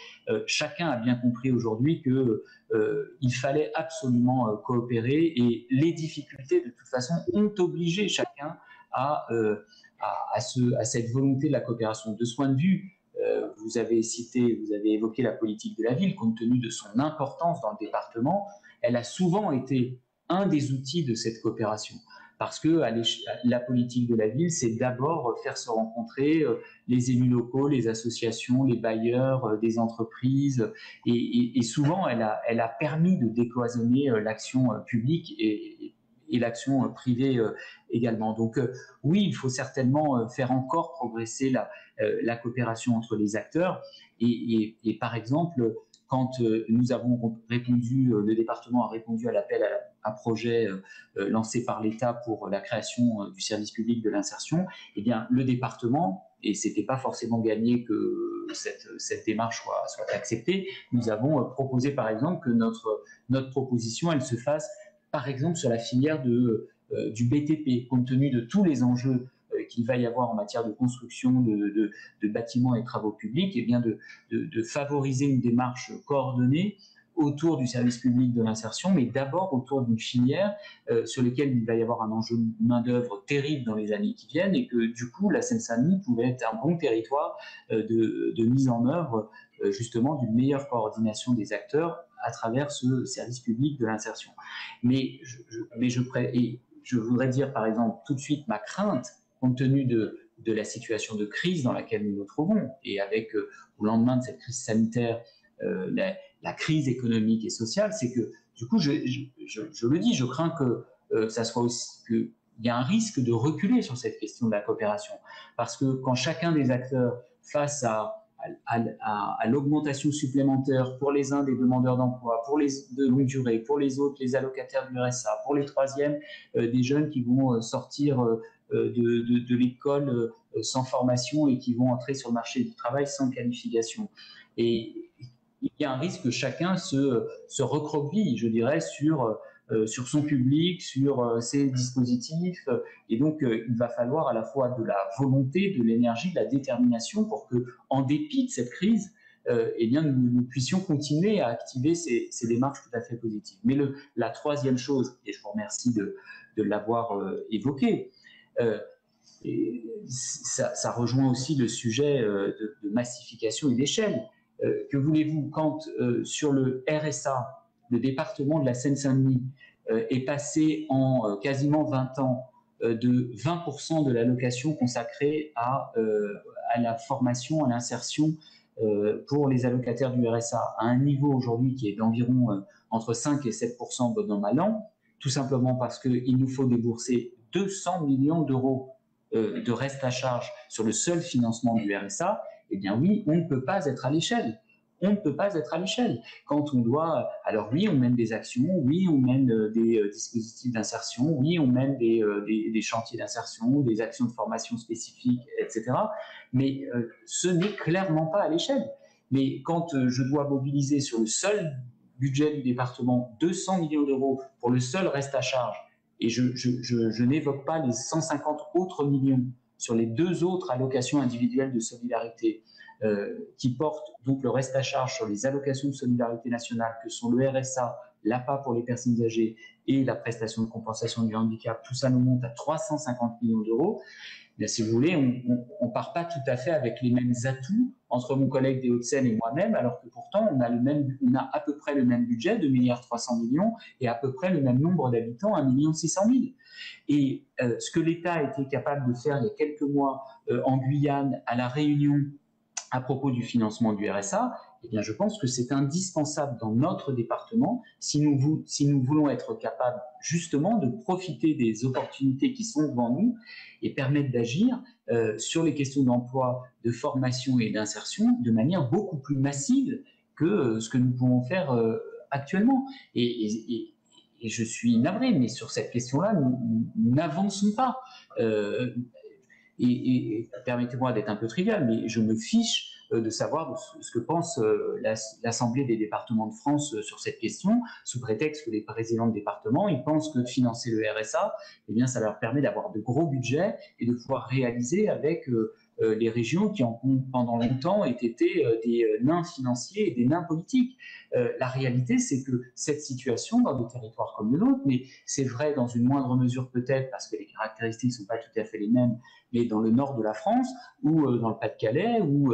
chacun a bien compris aujourd'hui qu'il fallait absolument coopérer, et les difficultés, de toute façon, ont obligé chacun à cette volonté de la coopération. De ce point de vue, vous avez évoqué la politique de la ville, compte tenu de son importance dans le département, elle a souvent été un des outils de cette coopération. Parce que la politique de la ville, c'est d'abord faire se rencontrer les élus locaux, les associations, les bailleurs, des entreprises, et souvent elle a permis de décloisonner l'action publique et l'action privée également. Donc oui, il faut certainement faire encore progresser la coopération entre les acteurs. Et par exemple, quand nous avons répondu, le département a répondu à l'appel à projet lancé par l'État pour la création du service public de l'insertion, eh bien le département, et c'était pas forcément gagné que cette démarche soit acceptée, nous avons proposé par exemple que notre proposition, elle se fasse par exemple sur la filière du BTP, compte tenu de tous les enjeux qu'il va y avoir en matière de construction de bâtiments et travaux publics, et bien de favoriser une démarche coordonnée autour du service public de l'insertion, mais d'abord autour d'une filière sur laquelle il va y avoir un enjeu de main-d'œuvre terrible dans les années qui viennent, et que du coup, la Seine-Saint-Denis pouvait être un bon territoire de mise en œuvre justement d'une meilleure coordination des acteurs à travers ce service public de l'insertion. Mais je voudrais dire, par exemple, tout de suite ma crainte, compte tenu de la situation de crise dans laquelle nous nous trouvons, et avec, au lendemain de cette crise sanitaire, la crise économique et sociale, c'est que, du coup, je le dis, je crains que ça soit aussi, qu'il y a un risque de reculer sur cette question de la coopération. Parce que quand chacun des acteurs, face à l'augmentation supplémentaire pour les uns des demandeurs d'emploi, pour les de longue durée, pour les autres les allocataires du RSA, pour les troisièmes des jeunes qui vont sortir de l'école sans formation et qui vont entrer sur le marché du travail sans qualification. Et il y a un risque que chacun se recroqueville, je dirais, sur son public, sur ses dispositifs. Et donc, il va falloir à la fois de la volonté, de l'énergie, de la détermination pour que, en dépit de cette crise, eh bien, nous puissions continuer à activer ces démarches tout à fait positives. Mais la troisième chose, et je vous remercie de l'avoir évoqué, ça rejoint aussi le sujet de massification et d'échelle. Que voulez-vous quand sur le RSA, le département de la Seine-Saint-Denis est passé en quasiment 20 ans de 20% de l'allocation consacrée à la formation, à l'insertion pour les allocataires du RSA, à un niveau aujourd'hui qui est d'environ entre 5 et 7% bon an mal an, tout simplement parce qu'il nous faut débourser 200 millions d'euros de reste à charge sur le seul financement du RSA. Eh bien oui, on ne peut pas être à l'échelle. On ne peut pas être à l'échelle. Quand on doit... Alors oui, on mène des actions, oui, on mène des dispositifs d'insertion, oui, on mène des chantiers d'insertion, des actions de formation spécifiques, etc. Mais ce n'est clairement pas à l'échelle. Mais quand je dois mobiliser sur le seul budget du département 200 millions d'euros pour le seul reste à charge, et je n'évoque pas les 150 autres millions sur les 2 autres allocations individuelles de solidarité qui portent donc le reste à charge sur les allocations de solidarité nationale que sont le RSA, l'APA pour les personnes âgées et la prestation de compensation du handicap, tout ça nous monte à 350 millions d'euros. Bien, si vous voulez, on part pas tout à fait avec les mêmes atouts entre mon collègue des Hauts-de-Seine et moi-même, alors que pourtant on a à peu près le même budget, 2,3 milliards, et à peu près le même nombre d'habitants, 1,6 million. Et ce que l'État a été capable de faire il y a quelques mois en Guyane, à La Réunion, à propos du financement du RSA, eh bien, je pense que c'est indispensable dans notre département si nous voulons être capables justement de profiter des opportunités qui sont devant nous et permettre d'agir sur les questions d'emploi, de formation et d'insertion de manière beaucoup plus massive que ce que nous pouvons faire actuellement. Et je suis navré, mais sur cette question-là, nous n'avançons pas. Et permettez-moi d'être un peu trivial, mais je me fiche de savoir ce que pense l'Assemblée des départements de France sur cette question, sous prétexte que les présidents de département, ils pensent que de financer le RSA, eh bien, ça leur permet d'avoir de gros budgets et de pouvoir réaliser avec les régions qui ont pendant longtemps été des nains financiers et des nains politiques. La réalité, c'est que cette situation dans des territoires comme le nôtre, mais c'est vrai dans une moindre mesure peut-être parce que les caractéristiques ne sont pas tout à fait les mêmes, mais dans le nord de la France ou dans le Pas-de-Calais ou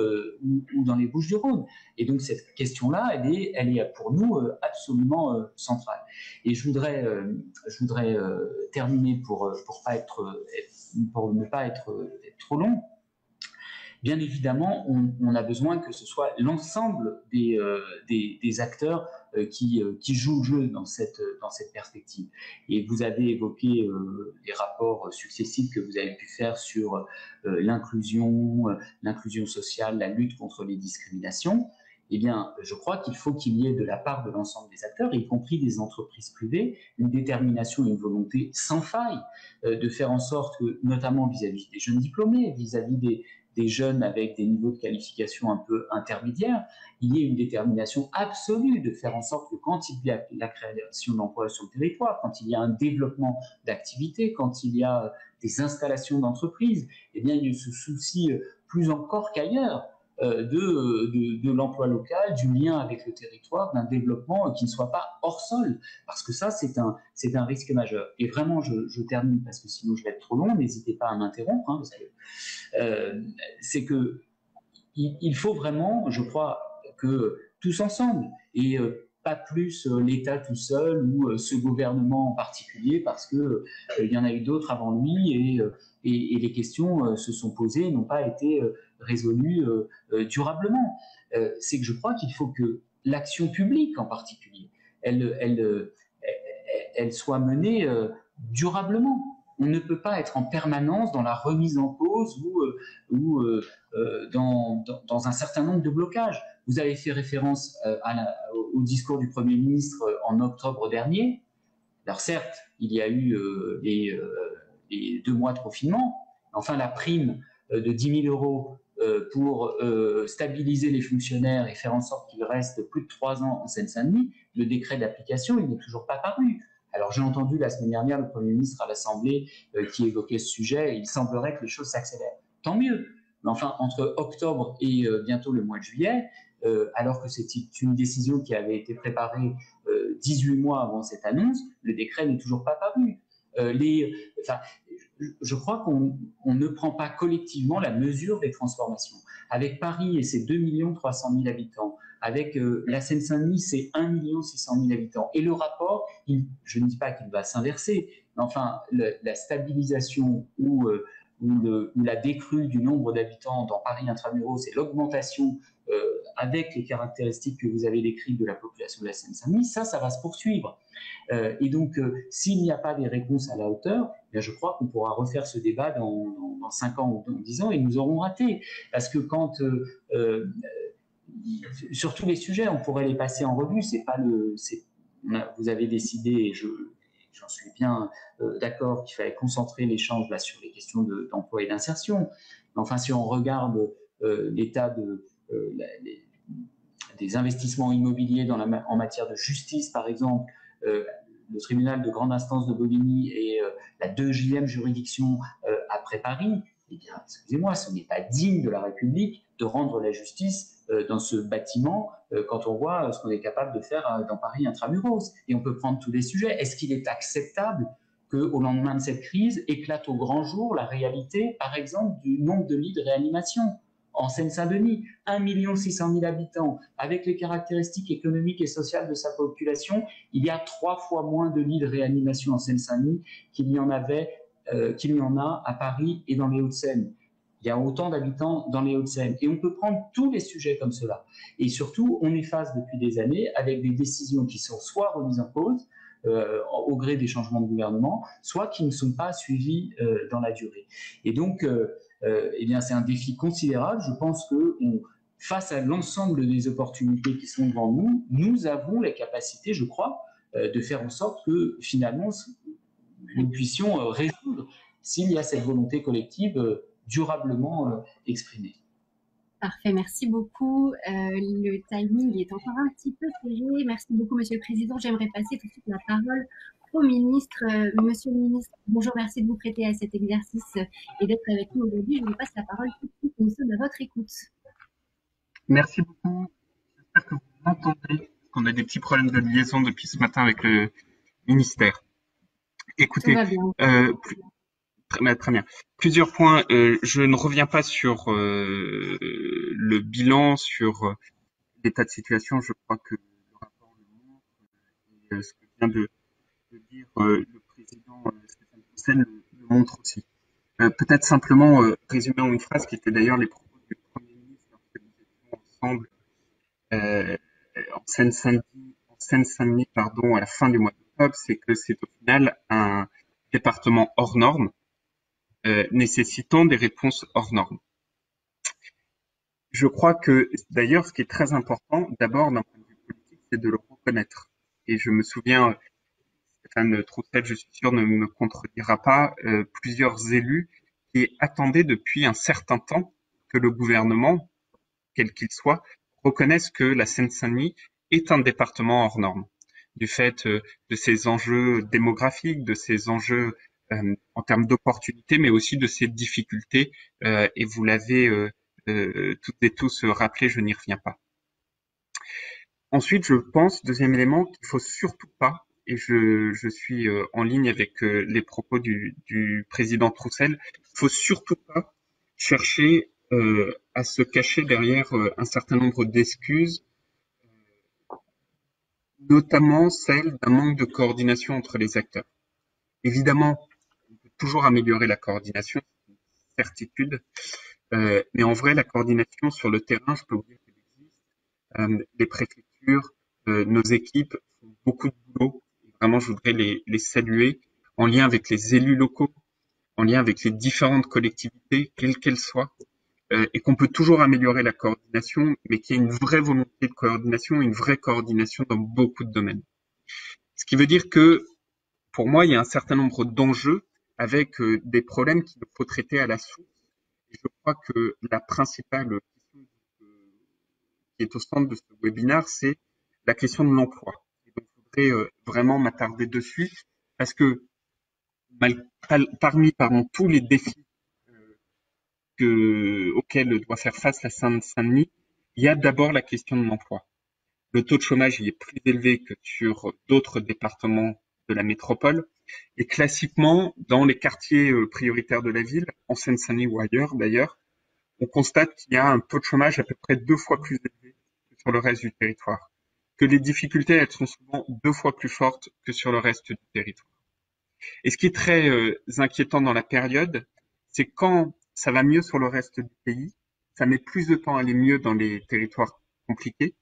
dans les Bouches-du-Rhône. Et donc cette question-là, elle est pour nous absolument centrale. Et je voudrais terminer pour ne pas être trop long. Bien évidemment, on a besoin que ce soit l'ensemble des acteurs qui jouent le jeu dans cette perspective. Et vous avez évoqué les rapports successifs que vous avez pu faire sur l'inclusion sociale, la lutte contre les discriminations. Eh bien, je crois qu'il faut qu'il y ait de la part de l'ensemble des acteurs, y compris des entreprises privées, une détermination et une volonté sans faille de faire en sorte que, notamment vis-à-vis des jeunes diplômés, vis-à-vis des jeunes avec des niveaux de qualification un peu intermédiaires, il y ait une détermination absolue de faire en sorte que quand il y a la création d'emplois sur le territoire, quand il y a un développement d'activités, quand il y a des installations d'entreprises, eh bien, il y a ce souci plus encore qu'ailleurs de l'emploi local, du lien avec le territoire, d'un développement qui ne soit pas hors sol, parce que ça, c'est un risque majeur. Et vraiment, je termine, parce que sinon je vais être trop long, n'hésitez pas à m'interrompre, hein, parce que c'est que il faut vraiment, je crois, que tous ensemble, et pas plus l'État tout seul ou ce gouvernement en particulier, parce que il y en a eu d'autres avant lui, et les questions se sont posées, n'ont pas été résolues durablement. C'est que je crois qu'il faut que l'action publique en particulier, elle soit menée durablement. On ne peut pas être en permanence dans la remise en cause ou dans un certain nombre de blocages. Vous avez fait référence au discours du Premier ministre en octobre dernier. Alors certes, il y a eu les 2 mois de confinement. Enfin, la prime de 10 000 euros pour stabiliser les fonctionnaires et faire en sorte qu'ils restent plus de 3 ans en Seine-Saint-Denis, le décret d'application, il n'est toujours pas paru. Alors j'ai entendu la semaine dernière le Premier ministre à l'Assemblée qui évoquait ce sujet, et il semblerait que les choses s'accélèrent. Tant mieux. Mais enfin, entre octobre et bientôt le mois de juillet, alors que c'est une décision qui avait été préparée 18 mois avant cette annonce, le décret n'est toujours pas paru. Je crois qu'on ne prend pas collectivement la mesure des transformations. Avec Paris et ses 2 300 000 habitants, avec la Seine-Saint-Denis, c'est 1 600 000 habitants. Et le rapport, je ne dis pas qu'il va s'inverser, mais enfin, la stabilisation ou la décrue du nombre d'habitants dans Paris intramuros et l'augmentation avec les caractéristiques que vous avez décrites de la population de la Seine-Saint-Denis, ça va se poursuivre. Et donc, s'il n'y a pas des réponses à la hauteur, bien, je crois qu'on pourra refaire ce débat dans 5 ans ou dans 10 ans et nous aurons raté. Parce que quand, sur tous les sujets, on pourrait les passer en revue, vous avez décidé, et j'en suis bien d'accord, qu'il fallait concentrer l'échange là sur les questions d'emploi et d'insertion. Enfin, si on regarde l'état des investissements immobiliers en matière de justice, par exemple, le tribunal de grande instance de Bobigny est la 2e juridiction après Paris. Eh bien, excusez-moi, ce n'est pas digne de la République de rendre la justice dans ce bâtiment quand on voit ce qu'on est capable de faire dans Paris intramuros. Et on peut prendre tous les sujets. Est-ce qu'il est acceptable qu'au lendemain de cette crise éclate au grand jour la réalité, par exemple, du nombre de lits de réanimation en Seine-Saint-Denis, 1 600 000 habitants, avec les caractéristiques économiques et sociales de sa population, il y a 3 fois moins de lits de réanimation en Seine-Saint-Denis qu'il y en a à Paris et dans les Hauts-de-Seine. Il y a autant d'habitants dans les Hauts-de-Seine. Et on peut prendre tous les sujets comme cela. Et surtout, on est face depuis des années avec des décisions qui sont soit remises en cause, au gré des changements de gouvernement, soit qui ne sont pas suivies dans la durée. Et donc, eh bien, c'est un défi considérable. Je pense que face à l'ensemble des opportunités qui sont devant nous, nous avons la capacité, je crois, de faire en sorte que finalement nous puissions résoudre, s'il y a cette volonté collective durablement exprimée. Parfait, merci beaucoup. Le timing est encore un petit peu serré. Merci beaucoup, Monsieur le Président. J'aimerais passer tout de suite la parole au ministre. Monsieur le ministre, bonjour, merci de vous prêter à cet exercice et d'être avec nous aujourd'hui. Je vous passe la parole tout de suite. Nous sommes à votre écoute. Merci beaucoup. J'espère que vous m'entendez, parce qu'on a des petits problèmes de liaison depuis ce matin avec le ministère. Écoutez, très bien. Plusieurs points. Je ne reviens pas sur le bilan, sur l'état de situation. Je crois que le rapport le montre, et ce que vient de dire le président Stéphane Roussel le montre aussi. Peut-être simplement résumer en une phrase qui était d'ailleurs les propos du Premier ministre lorsque nous étions ensemble en Seine-Saint-Denis, à la fin du mois d'octobre, c'est que c'est au final un département hors norme, nécessitant des réponses hors normes. Je crois que d'ailleurs, ce qui est très important, d'abord d'un point de vue politique, c'est de le reconnaître. Et je me souviens, Stéphane Troussel, je suis sûr, ne me contredira pas, plusieurs élus qui attendaient depuis un certain temps que le gouvernement, quel qu'il soit, reconnaisse que la Seine-Saint-Denis est un département hors norme, du fait de ses enjeux démographiques, de ses enjeux en termes d'opportunités, mais aussi de ses difficultés, et vous l'avez toutes et tous rappelé, je n'y reviens pas. Ensuite, je pense, deuxième élément, qu'il faut surtout pas, et je suis en ligne avec les propos du président Troussel, il faut surtout pas chercher à se cacher derrière un certain nombre d'excuses, notamment celle d'un manque de coordination entre les acteurs. Évidemment, on peut toujours améliorer la coordination, c'est une certitude, mais en vrai, la coordination sur le terrain, je peux vous dire qu'elle existe. Les préfectures, nos équipes font beaucoup de boulot. Vraiment, je voudrais les saluer en lien avec les élus locaux, en lien avec les différentes collectivités, quelles qu'elles soient, et qu'on peut toujours améliorer la coordination, mais qu'il y a une vraie volonté de coordination, une vraie coordination dans beaucoup de domaines. Ce qui veut dire que, pour moi, il y a un certain nombre d'enjeux avec des problèmes qu'il faut traiter à la source. Et je crois que la principale question qui est au centre de ce webinaire, c'est la question de l'emploi. Et donc, je voudrais vraiment m'attarder dessus parce que parmi tous les défis auxquels doit faire face la Seine-Saint-Denis, il y a d'abord la question de l'emploi. Le taux de chômage il est plus élevé que sur d'autres départements de la métropole. Et classiquement, dans les quartiers prioritaires de la ville, en Seine-Saint-Denis ou ailleurs d'ailleurs, on constate qu'il y a un taux de chômage à peu près 2 fois plus élevé que sur le reste du territoire. Que les difficultés, elles sont souvent 2 fois plus fortes que sur le reste du territoire. Et ce qui est très inquiétant dans la période, c'est quand ça va mieux sur le reste du pays, ça met plus de temps à aller mieux dans les territoires compliqués.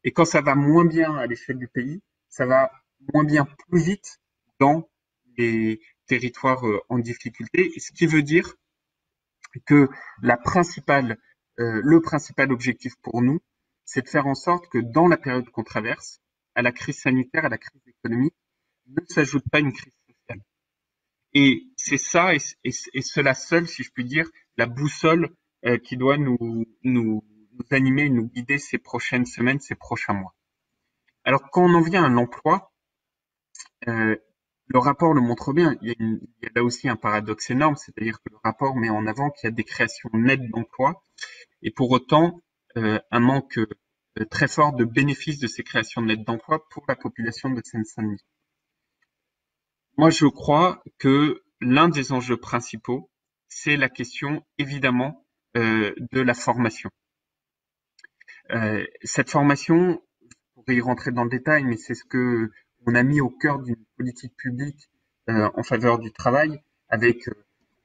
Et quand ça va moins bien à l'échelle du pays, ça va moins bien plus vite dans les territoires en difficulté. Et ce qui veut dire que le principal objectif pour nous, c'est de faire en sorte que dans la période qu'on traverse, à la crise sanitaire, à la crise économique, ne s'ajoute pas une crise sociale. Et c'est ça, et cela seul, si je puis dire, la boussole qui doit nous animer, nous guider ces prochaines semaines, ces prochains mois. Alors, quand on en vient à l'emploi, le rapport le montre bien. Il y a là aussi un paradoxe énorme, c'est-à-dire que le rapport met en avant qu'il y a des créations nettes d'emplois et pour autant un manque très fort de bénéfices de ces créations nettes d'emplois pour la population de Seine-Saint-Denis. Moi, je crois que l'un des enjeux principaux, c'est la question évidemment de la formation. Cette formation, je pourrais y rentrer dans le détail, mais c'est ce que on a mis au cœur d'une politique publique en faveur du travail, avec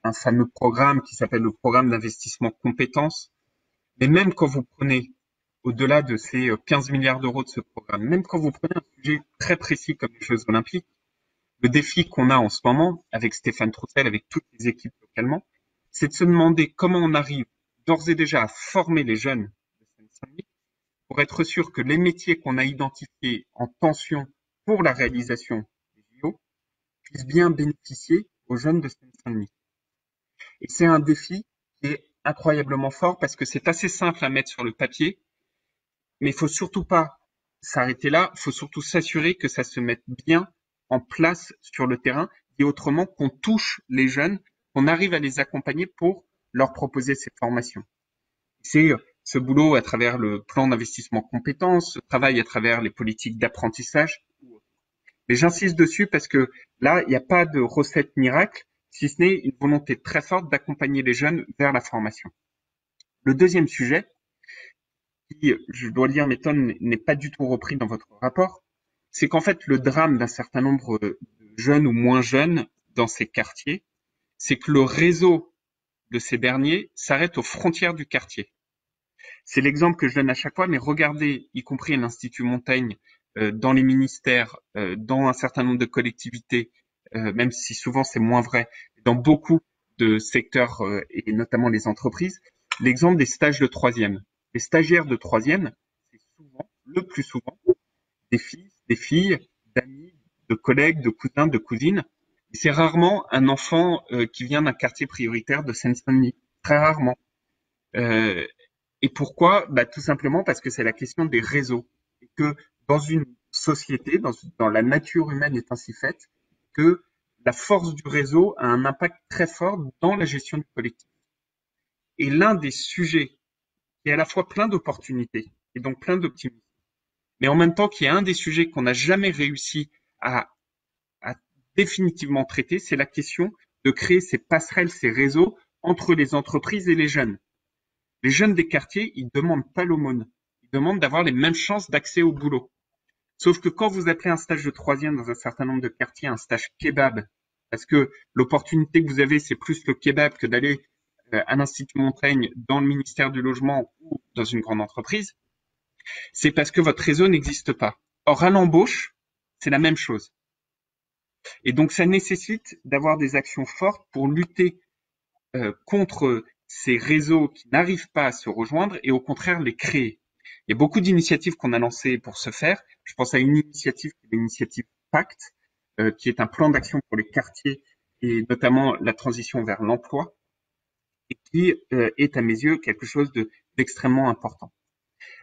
un fameux programme qui s'appelle le programme d'investissement compétences. Mais même quand vous prenez, au-delà de ces 15 milliards d'euros de ce programme, même quand vous prenez un sujet très précis comme les Jeux Olympiques, le défi qu'on a en ce moment, avec Stéphane Troussel, avec toutes les équipes localement, c'est de se demander comment on arrive d'ores et déjà à former les jeunes de Seine-Saint-Denis pour être sûr que les métiers qu'on a identifiés en tension pour la réalisation des JO puissent bien bénéficier aux jeunes de Seine-Saint-Denis. Et c'est un défi qui est incroyablement fort parce que c'est assez simple à mettre sur le papier, mais il faut surtout pas s'arrêter là, il faut surtout s'assurer que ça se mette bien en place sur le terrain et autrement qu'on touche les jeunes, qu'on arrive à les accompagner pour leur proposer ces formations. C'est ce boulot à travers le plan d'investissement compétences, ce travail à travers les politiques d'apprentissage. Mais j'insiste dessus parce que là, il n'y a pas de recette miracle, si ce n'est une volonté très forte d'accompagner les jeunes vers la formation. Le deuxième sujet, qui, je dois le dire, m'étonne, n'est pas du tout repris dans votre rapport, c'est qu'en fait, le drame d'un certain nombre de jeunes ou moins jeunes dans ces quartiers, c'est que le réseau de ces derniers s'arrête aux frontières du quartier. C'est l'exemple que je donne à chaque fois, mais regardez, y compris à l'Institut Montaigne, dans les ministères, dans un certain nombre de collectivités, même si souvent c'est moins vrai, dans beaucoup de secteurs et notamment les entreprises, l'exemple des stages de troisième. Les stagiaires de troisième, c'est souvent, le plus souvent, des filles, d'amis, de collègues, de cousins, de cousines. Et c'est rarement un enfant qui vient d'un quartier prioritaire de Seine-Saint-Denis. Très rarement. Et pourquoi? Tout simplement parce que c'est la question des réseaux. Et que dans une société, dans la nature humaine est ainsi faite, que la force du réseau a un impact très fort dans la gestion du collectif. Et l'un des sujets qui est à la fois plein d'opportunités et donc plein d'optimisme, mais en même temps qui est un des sujets qu'on n'a jamais réussi à définitivement traiter, c'est la question de créer ces passerelles, ces réseaux entre les entreprises et les jeunes. Les jeunes des quartiers, ils demandent pas l'aumône. Ils demandent d'avoir les mêmes chances d'accès au boulot. Sauf que quand vous appelez un stage de troisième dans un certain nombre de quartiers un stage kebab, parce que l'opportunité que vous avez, c'est plus le kebab que d'aller à l'Institut Montaigne dans le ministère du Logement ou dans une grande entreprise, c'est parce que votre réseau n'existe pas. Or, à l'embauche, c'est la même chose. Et donc, ça nécessite d'avoir des actions fortes pour lutter contre ces réseaux qui n'arrivent pas à se rejoindre et au contraire les créer. Il y a beaucoup d'initiatives qu'on a lancées pour ce faire. Je pense à une initiative qui est l'initiative Pacte, qui est un plan d'action pour les quartiers et notamment la transition vers l'emploi, et qui est à mes yeux quelque chose d'extrêmement important.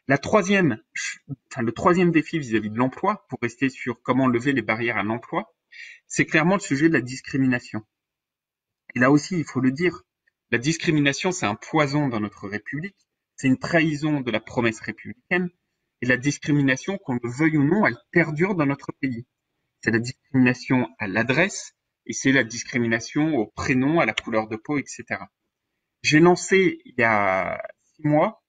Le troisième défi vis-à-vis de l'emploi, pour rester sur comment lever les barrières à l'emploi, c'est clairement le sujet de la discrimination. Et là aussi, il faut le dire, la discrimination, c'est un poison dans notre République, c'est une trahison de la promesse républicaine, et la discrimination, qu'on le veuille ou non, elle perdure dans notre pays. C'est la discrimination à l'adresse, et c'est la discrimination au prénom, à la couleur de peau, etc. J'ai lancé, il y a 6 mois,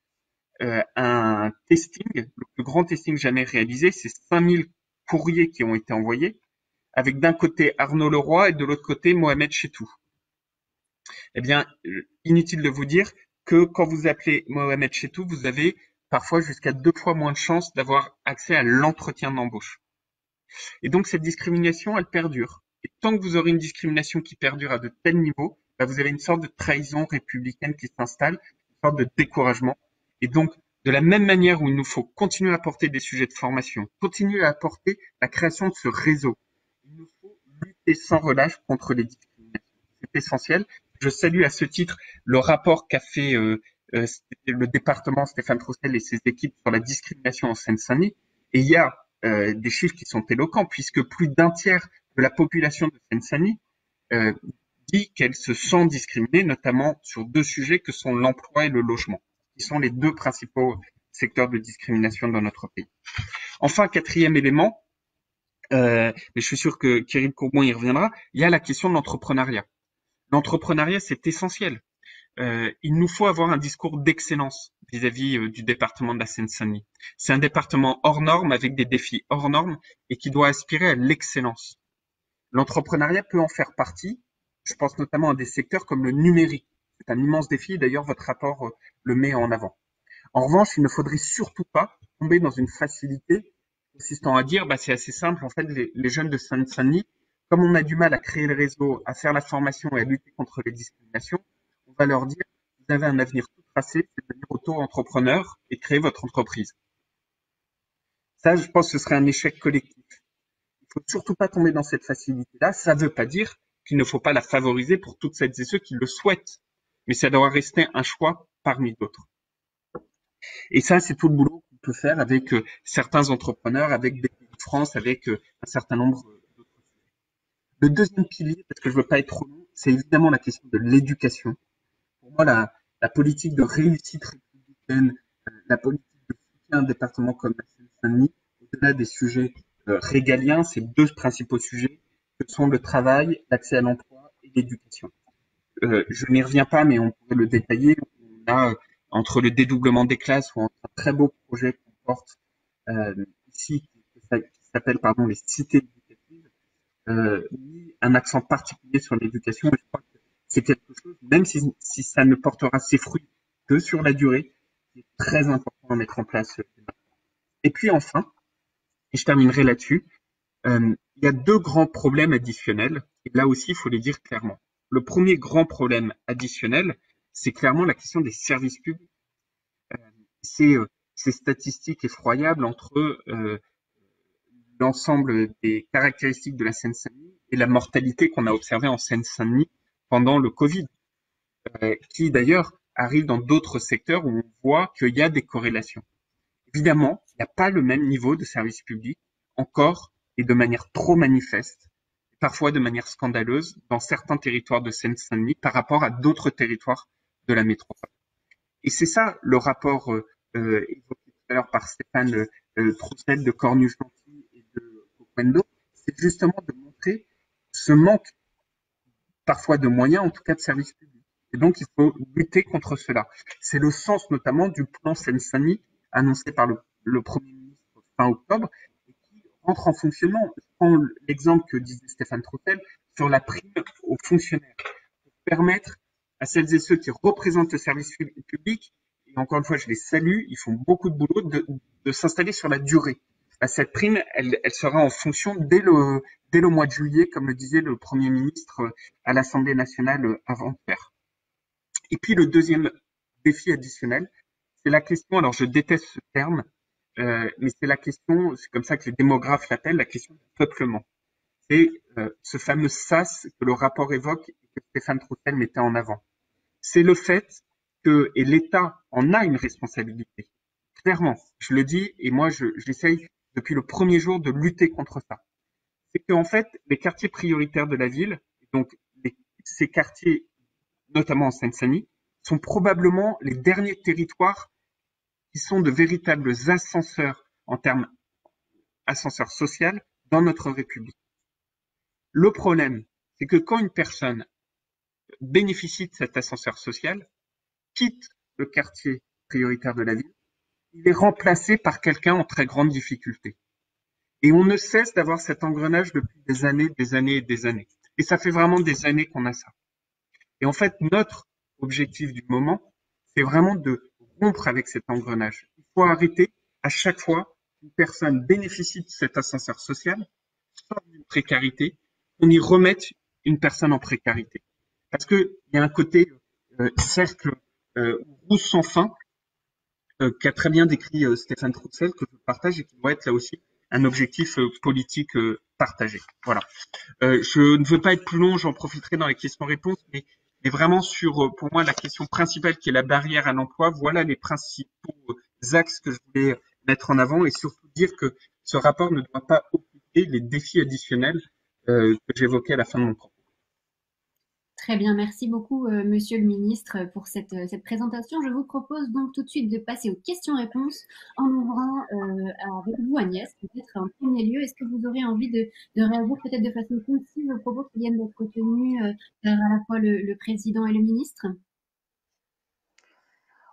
un testing, le plus grand testing jamais réalisé, c'est 5000 courriers qui ont été envoyés, avec d'un côté Arnaud Leroy et de l'autre côté Mohamed Chetou. Eh bien, inutile de vous dire que quand vous appelez Mohamed Chetou, vous avez parfois jusqu'à 2 fois moins de chances d'avoir accès à l'entretien d'embauche. Et donc, cette discrimination, elle perdure. Et tant que vous aurez une discrimination qui perdure à de tels niveaux, vous avez une sorte de trahison républicaine qui s'installe, une sorte de découragement. Et donc, de la même manière où il nous faut continuer à apporter des sujets de formation, continuer à apporter la création de ce réseau, il nous faut lutter sans relâche contre les discriminations. C'est essentiel. Je salue à ce titre le rapport qu'a fait le département Stéphane Troussel et ses équipes sur la discrimination en Seine-Saint-Denis. Et il y a des chiffres qui sont éloquents, puisque plus d'un tiers de la population de Seine-Saint-Denis dit qu'elle se sent discriminée, notamment sur 2 sujets que sont l'emploi et le logement, qui sont les 2 principaux secteurs de discrimination dans notre pays. Enfin, 4e élément, mais je suis sûr que Kirill Courbon y reviendra, il y a la question de l'entrepreneuriat. L'entrepreneuriat, c'est essentiel. Il nous faut avoir un discours d'excellence vis-à-vis du département de la Seine-Saint-Denis. C'est un département hors norme, avec des défis hors normes, et qui doit aspirer à l'excellence. L'entrepreneuriat peut en faire partie. Je pense notamment à des secteurs comme le numérique. C'est un immense défi, d'ailleurs votre rapport le met en avant. En revanche, il ne faudrait surtout pas tomber dans une facilité consistant à dire c'est assez simple, en fait, les jeunes de Seine-Saint-Denis, comme on a du mal à créer le réseau, à faire la formation et à lutter contre les discriminations, on va leur dire, vous avez un avenir tout tracé, c'est de devenir auto-entrepreneur et créer votre entreprise. Ça, je pense que ce serait un échec collectif. Il faut surtout pas tomber dans cette facilité-là. Ça ne veut pas dire qu'il ne faut pas la favoriser pour toutes celles et ceux qui le souhaitent. Mais ça doit rester un choix parmi d'autres. Et ça, c'est tout le boulot qu'on peut faire avec certains entrepreneurs, avec BPI de France, avec un certain nombre d'autres sujets. Le deuxième pilier, parce que je veux pas être trop long, c'est évidemment la question de l'éducation. Pour moi, la politique de réussite républicaine, la politique de soutien à un département comme la Seine-Saint-Denis, au-delà des sujets régaliens, ces 2 principaux sujets que sont le travail, l'accès à l'emploi et l'éducation. Je n'y reviens pas, mais on pourrait le détailler. On a entre le dédoublement des classes ou entre un très beau projet qu'on porte ici, qui s'appelle les cités éducatives, mis un accent particulier sur l'éducation. Et je crois que c'est quelque chose, même si ça ne portera ses fruits que sur la durée, qui est très important à mettre en place. Et puis enfin, et je terminerai là-dessus, il y a 2 grands problèmes additionnels, et là aussi, il faut les dire clairement. Le premier grand problème additionnel, c'est clairement la question des services publics. Ces statistiques effroyables entre l'ensemble des caractéristiques de la Seine-Saint-Denis et la mortalité qu'on a observée en Seine-Saint-Denis pendant le Covid, qui d'ailleurs arrive dans d'autres secteurs où on voit qu'il y a des corrélations. Évidemment, il n'y a pas le même niveau de service public, encore et de manière trop manifeste, parfois de manière scandaleuse, dans certains territoires de Seine-Saint-Denis par rapport à d'autres territoires de la métropole. Et c'est ça le rapport évoqué tout à l'heure par Stéphane Troussel de Cornu-Gentil et de Coquendo, c'est justement de montrer ce manque parfois de moyens, en tout cas de services publics. Et donc, il faut lutter contre cela. C'est le sens notamment du plan Seine-Saint-Denis annoncé par le Premier ministre fin octobre et qui rentre en fonctionnement. Je prends l'exemple que disait Stéphane Troussel sur la prime aux fonctionnaires pour permettre à celles et ceux qui représentent le service public, et encore une fois, je les salue, ils font beaucoup de boulot, de s'installer sur la durée. Cette prime, elle sera en fonction dès le mois de juillet, comme le disait le Premier ministre à l'Assemblée nationale avant-hier. Et puis le deuxième défi additionnel, c'est la question, alors je déteste ce terme, mais c'est la question, c'est comme ça que les démographes l'appellent, la question du peuplement. C'est ce fameux SAS que le rapport évoque et que Stéphane Troussel mettait en avant. C'est le fait que, et l'État en a une responsabilité, clairement, je le dis, et moi j'essaye depuis le premier jour de lutter contre ça. C'est qu'en fait, les quartiers prioritaires de la ville, donc ces quartiers, notamment en Seine-Saint-Denis, sont probablement les derniers territoires qui sont de véritables ascenseurs en termes ascenseurs social dans notre République. Le problème, c'est que quand une personne bénéficie de cet ascenseur social, quitte le quartier prioritaire de la ville, il est remplacé par quelqu'un en très grande difficulté. Et on ne cesse d'avoir cet engrenage depuis des années et des années. Et ça fait vraiment des années qu'on a ça. Et en fait, notre objectif du moment, c'est vraiment de rompre avec cet engrenage. Il faut arrêter à chaque fois qu'une personne bénéficie de cet ascenseur social, sort d'une précarité, on y remette une personne en précarité. Parce qu'il y a un côté cercle rouge sans fin qu'a très bien décrit Stéphane Troussel, que je partage et qui doit être là aussi un objectif politique partagé. Voilà. Je ne veux pas être plus long, j'en profiterai dans les questions-réponses, mais vraiment sur, pour moi, la question principale qui est la barrière à l'emploi, voilà les principaux axes que je voulais mettre en avant et surtout dire que ce rapport ne doit pas occulter les défis additionnels que j'évoquais à la fin de mon propos. Très bien, merci beaucoup, Monsieur le Ministre, pour cette présentation. Je vous propose donc tout de suite de passer aux questions-réponses en ouvrant avec vous, Agnès, peut-être en premier lieu. Est-ce que vous aurez envie de réagir peut-être de façon concise aux propos qui viennent d'être tenus par à la fois le Président et le Ministre?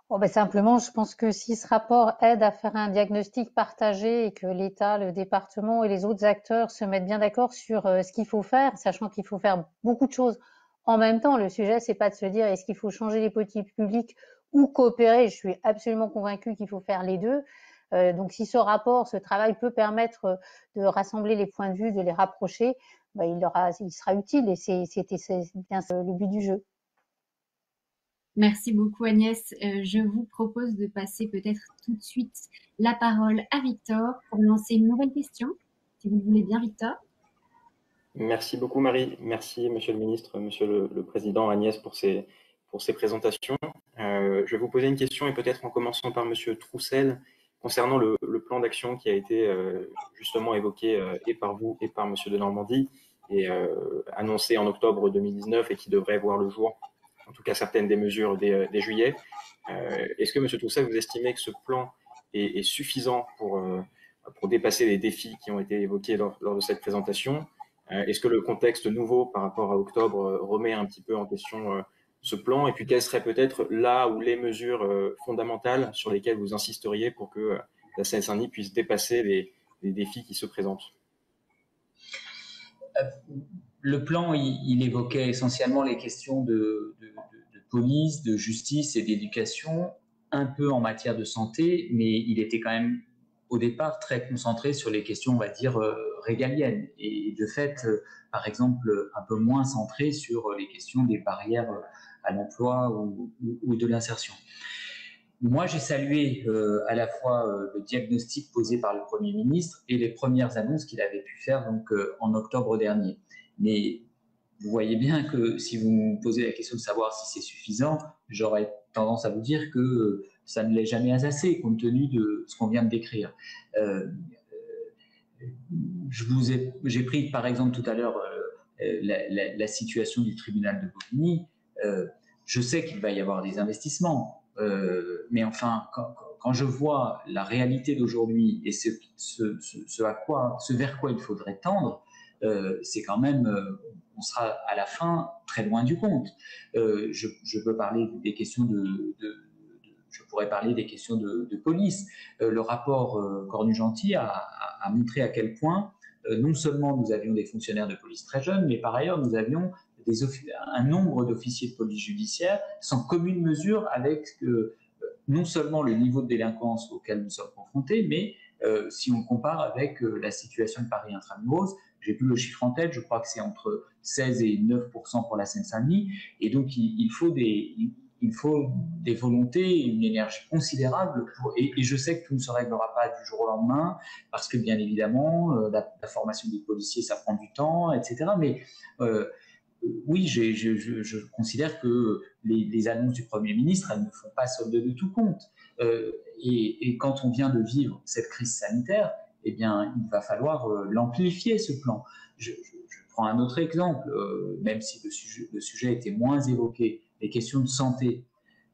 Bon, ben simplement, je pense que si ce rapport aide à faire un diagnostic partagé et que l'État, le département et les autres acteurs se mettent bien d'accord sur ce qu'il faut faire, sachant qu'il faut faire beaucoup de choses en même temps, le sujet, c'est pas de se dire est-ce qu'il faut changer les politiques publiques ou coopérer. Je suis absolument convaincue qu'il faut faire les deux. Donc, si ce rapport, ce travail peut permettre de rassembler les points de vue, de les rapprocher, ben, il sera utile et c'est bien le but du jeu. Merci beaucoup, Agnès. Je vous propose de passer peut-être tout de suite la parole à Victor pour lancer une nouvelle question, si vous le voulez bien, Victor. Merci beaucoup, Marie. Merci, Monsieur le Ministre, Monsieur le Président, Agnès, pour ces présentations. Je vais vous poser une question et peut-être en commençant par Monsieur Troussel concernant le plan d'action qui a été justement évoqué et par vous et par Monsieur de Normandie et annoncé en octobre 2019 et qui devrait voir le jour, en tout cas certaines des mesures dès juillet. Est-ce que Monsieur Troussel, vous estimez que ce plan est suffisant pour dépasser les défis qui ont été évoqués lors de cette présentation? Est-ce que le contexte nouveau par rapport à octobre remet un petit peu en question ce plan? Et puis, quelles seraient peut-être là où les mesures fondamentales sur lesquelles vous insisteriez pour que la Seine-Saint-Denis puisse dépasser les défis qui se présentent? Le plan, il évoquait essentiellement les questions de police, de justice et d'éducation, un peu en matière de santé, mais il était quand même au départ très concentré sur les questions, on va dire, régaliennes et de fait, par exemple, un peu moins centré sur les questions des barrières à l'emploi ou de l'insertion. Moi, j'ai salué à la fois le diagnostic posé par le Premier ministre et les premières annonces qu'il avait pu faire donc, en octobre dernier. Mais vous voyez bien que si vous me posez la question de savoir si c'est suffisant, j'aurais tendance à vous dire que ça ne l'est jamais assez, compte tenu de ce qu'on vient de décrire. J'ai pris par exemple tout à l'heure la situation du tribunal de Bobigny. Je sais qu'il va y avoir des investissements, Mais enfin, quand je vois la réalité d'aujourd'hui et ce vers quoi il faudrait tendre, c'est quand même, on sera à la fin très loin du compte. Je peux parler des questions je pourrais parler des questions de police. Le rapport Cornu-Gentil a montré à quel point non seulement nous avions des fonctionnaires de police très jeunes, mais par ailleurs nous avions un nombre d'officiers de police judiciaire sans commune mesure avec non seulement le niveau de délinquance auquel nous sommes confrontés, mais si on compare avec la situation de Paris intramuros, j'ai plus le chiffre en tête, je crois que c'est entre 16 et 9% pour la Seine-Saint-Denis, et donc il faut des volontés et une énergie considérable et je sais que tout ne se réglera pas du jour au lendemain parce que bien évidemment la formation des policiers ça prend du temps, etc. Mais oui, je considère que les annonces du Premier ministre, elles ne font pas solde de tout compte. Et quand on vient de vivre cette crise sanitaire, eh bien, il va falloir l'amplifier, ce plan. Je prends un autre exemple, même si le sujet était moins évoqué, les questions de santé.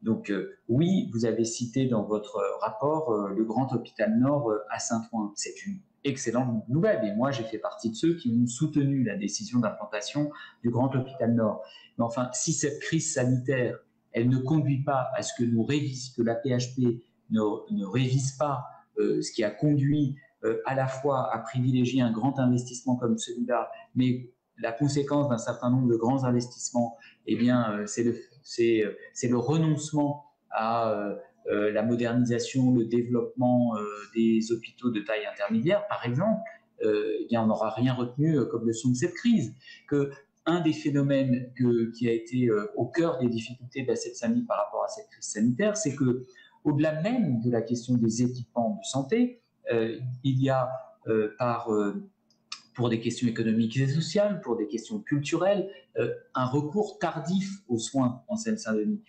Donc oui, vous avez cité dans votre rapport le Grand Hôpital Nord à Saint-Ouen. C'est une excellente nouvelle. Et moi, j'ai fait partie de ceux qui ont soutenu la décision d'implantation du Grand Hôpital Nord. Mais enfin, si cette crise sanitaire, elle ne conduit pas à ce que que la PHP ne révise pas ce qui a conduit à la fois à privilégier un grand investissement comme celui-là, mais la conséquence d'un certain nombre de grands investissements, eh bien, c'est le renoncement à la modernisation, le développement des hôpitaux de taille intermédiaire, par exemple, eh bien, on n'aura rien retenu comme leçon de cette crise. Un des phénomènes qui a été au cœur des difficultés de la Seine-Saint-Denis par rapport à cette crise sanitaire, c'est que, au-delà même de la question des équipements de santé, il y a pour des questions économiques et sociales, pour des questions culturelles, un recours tardif aux soins en Seine-Saint-Denis.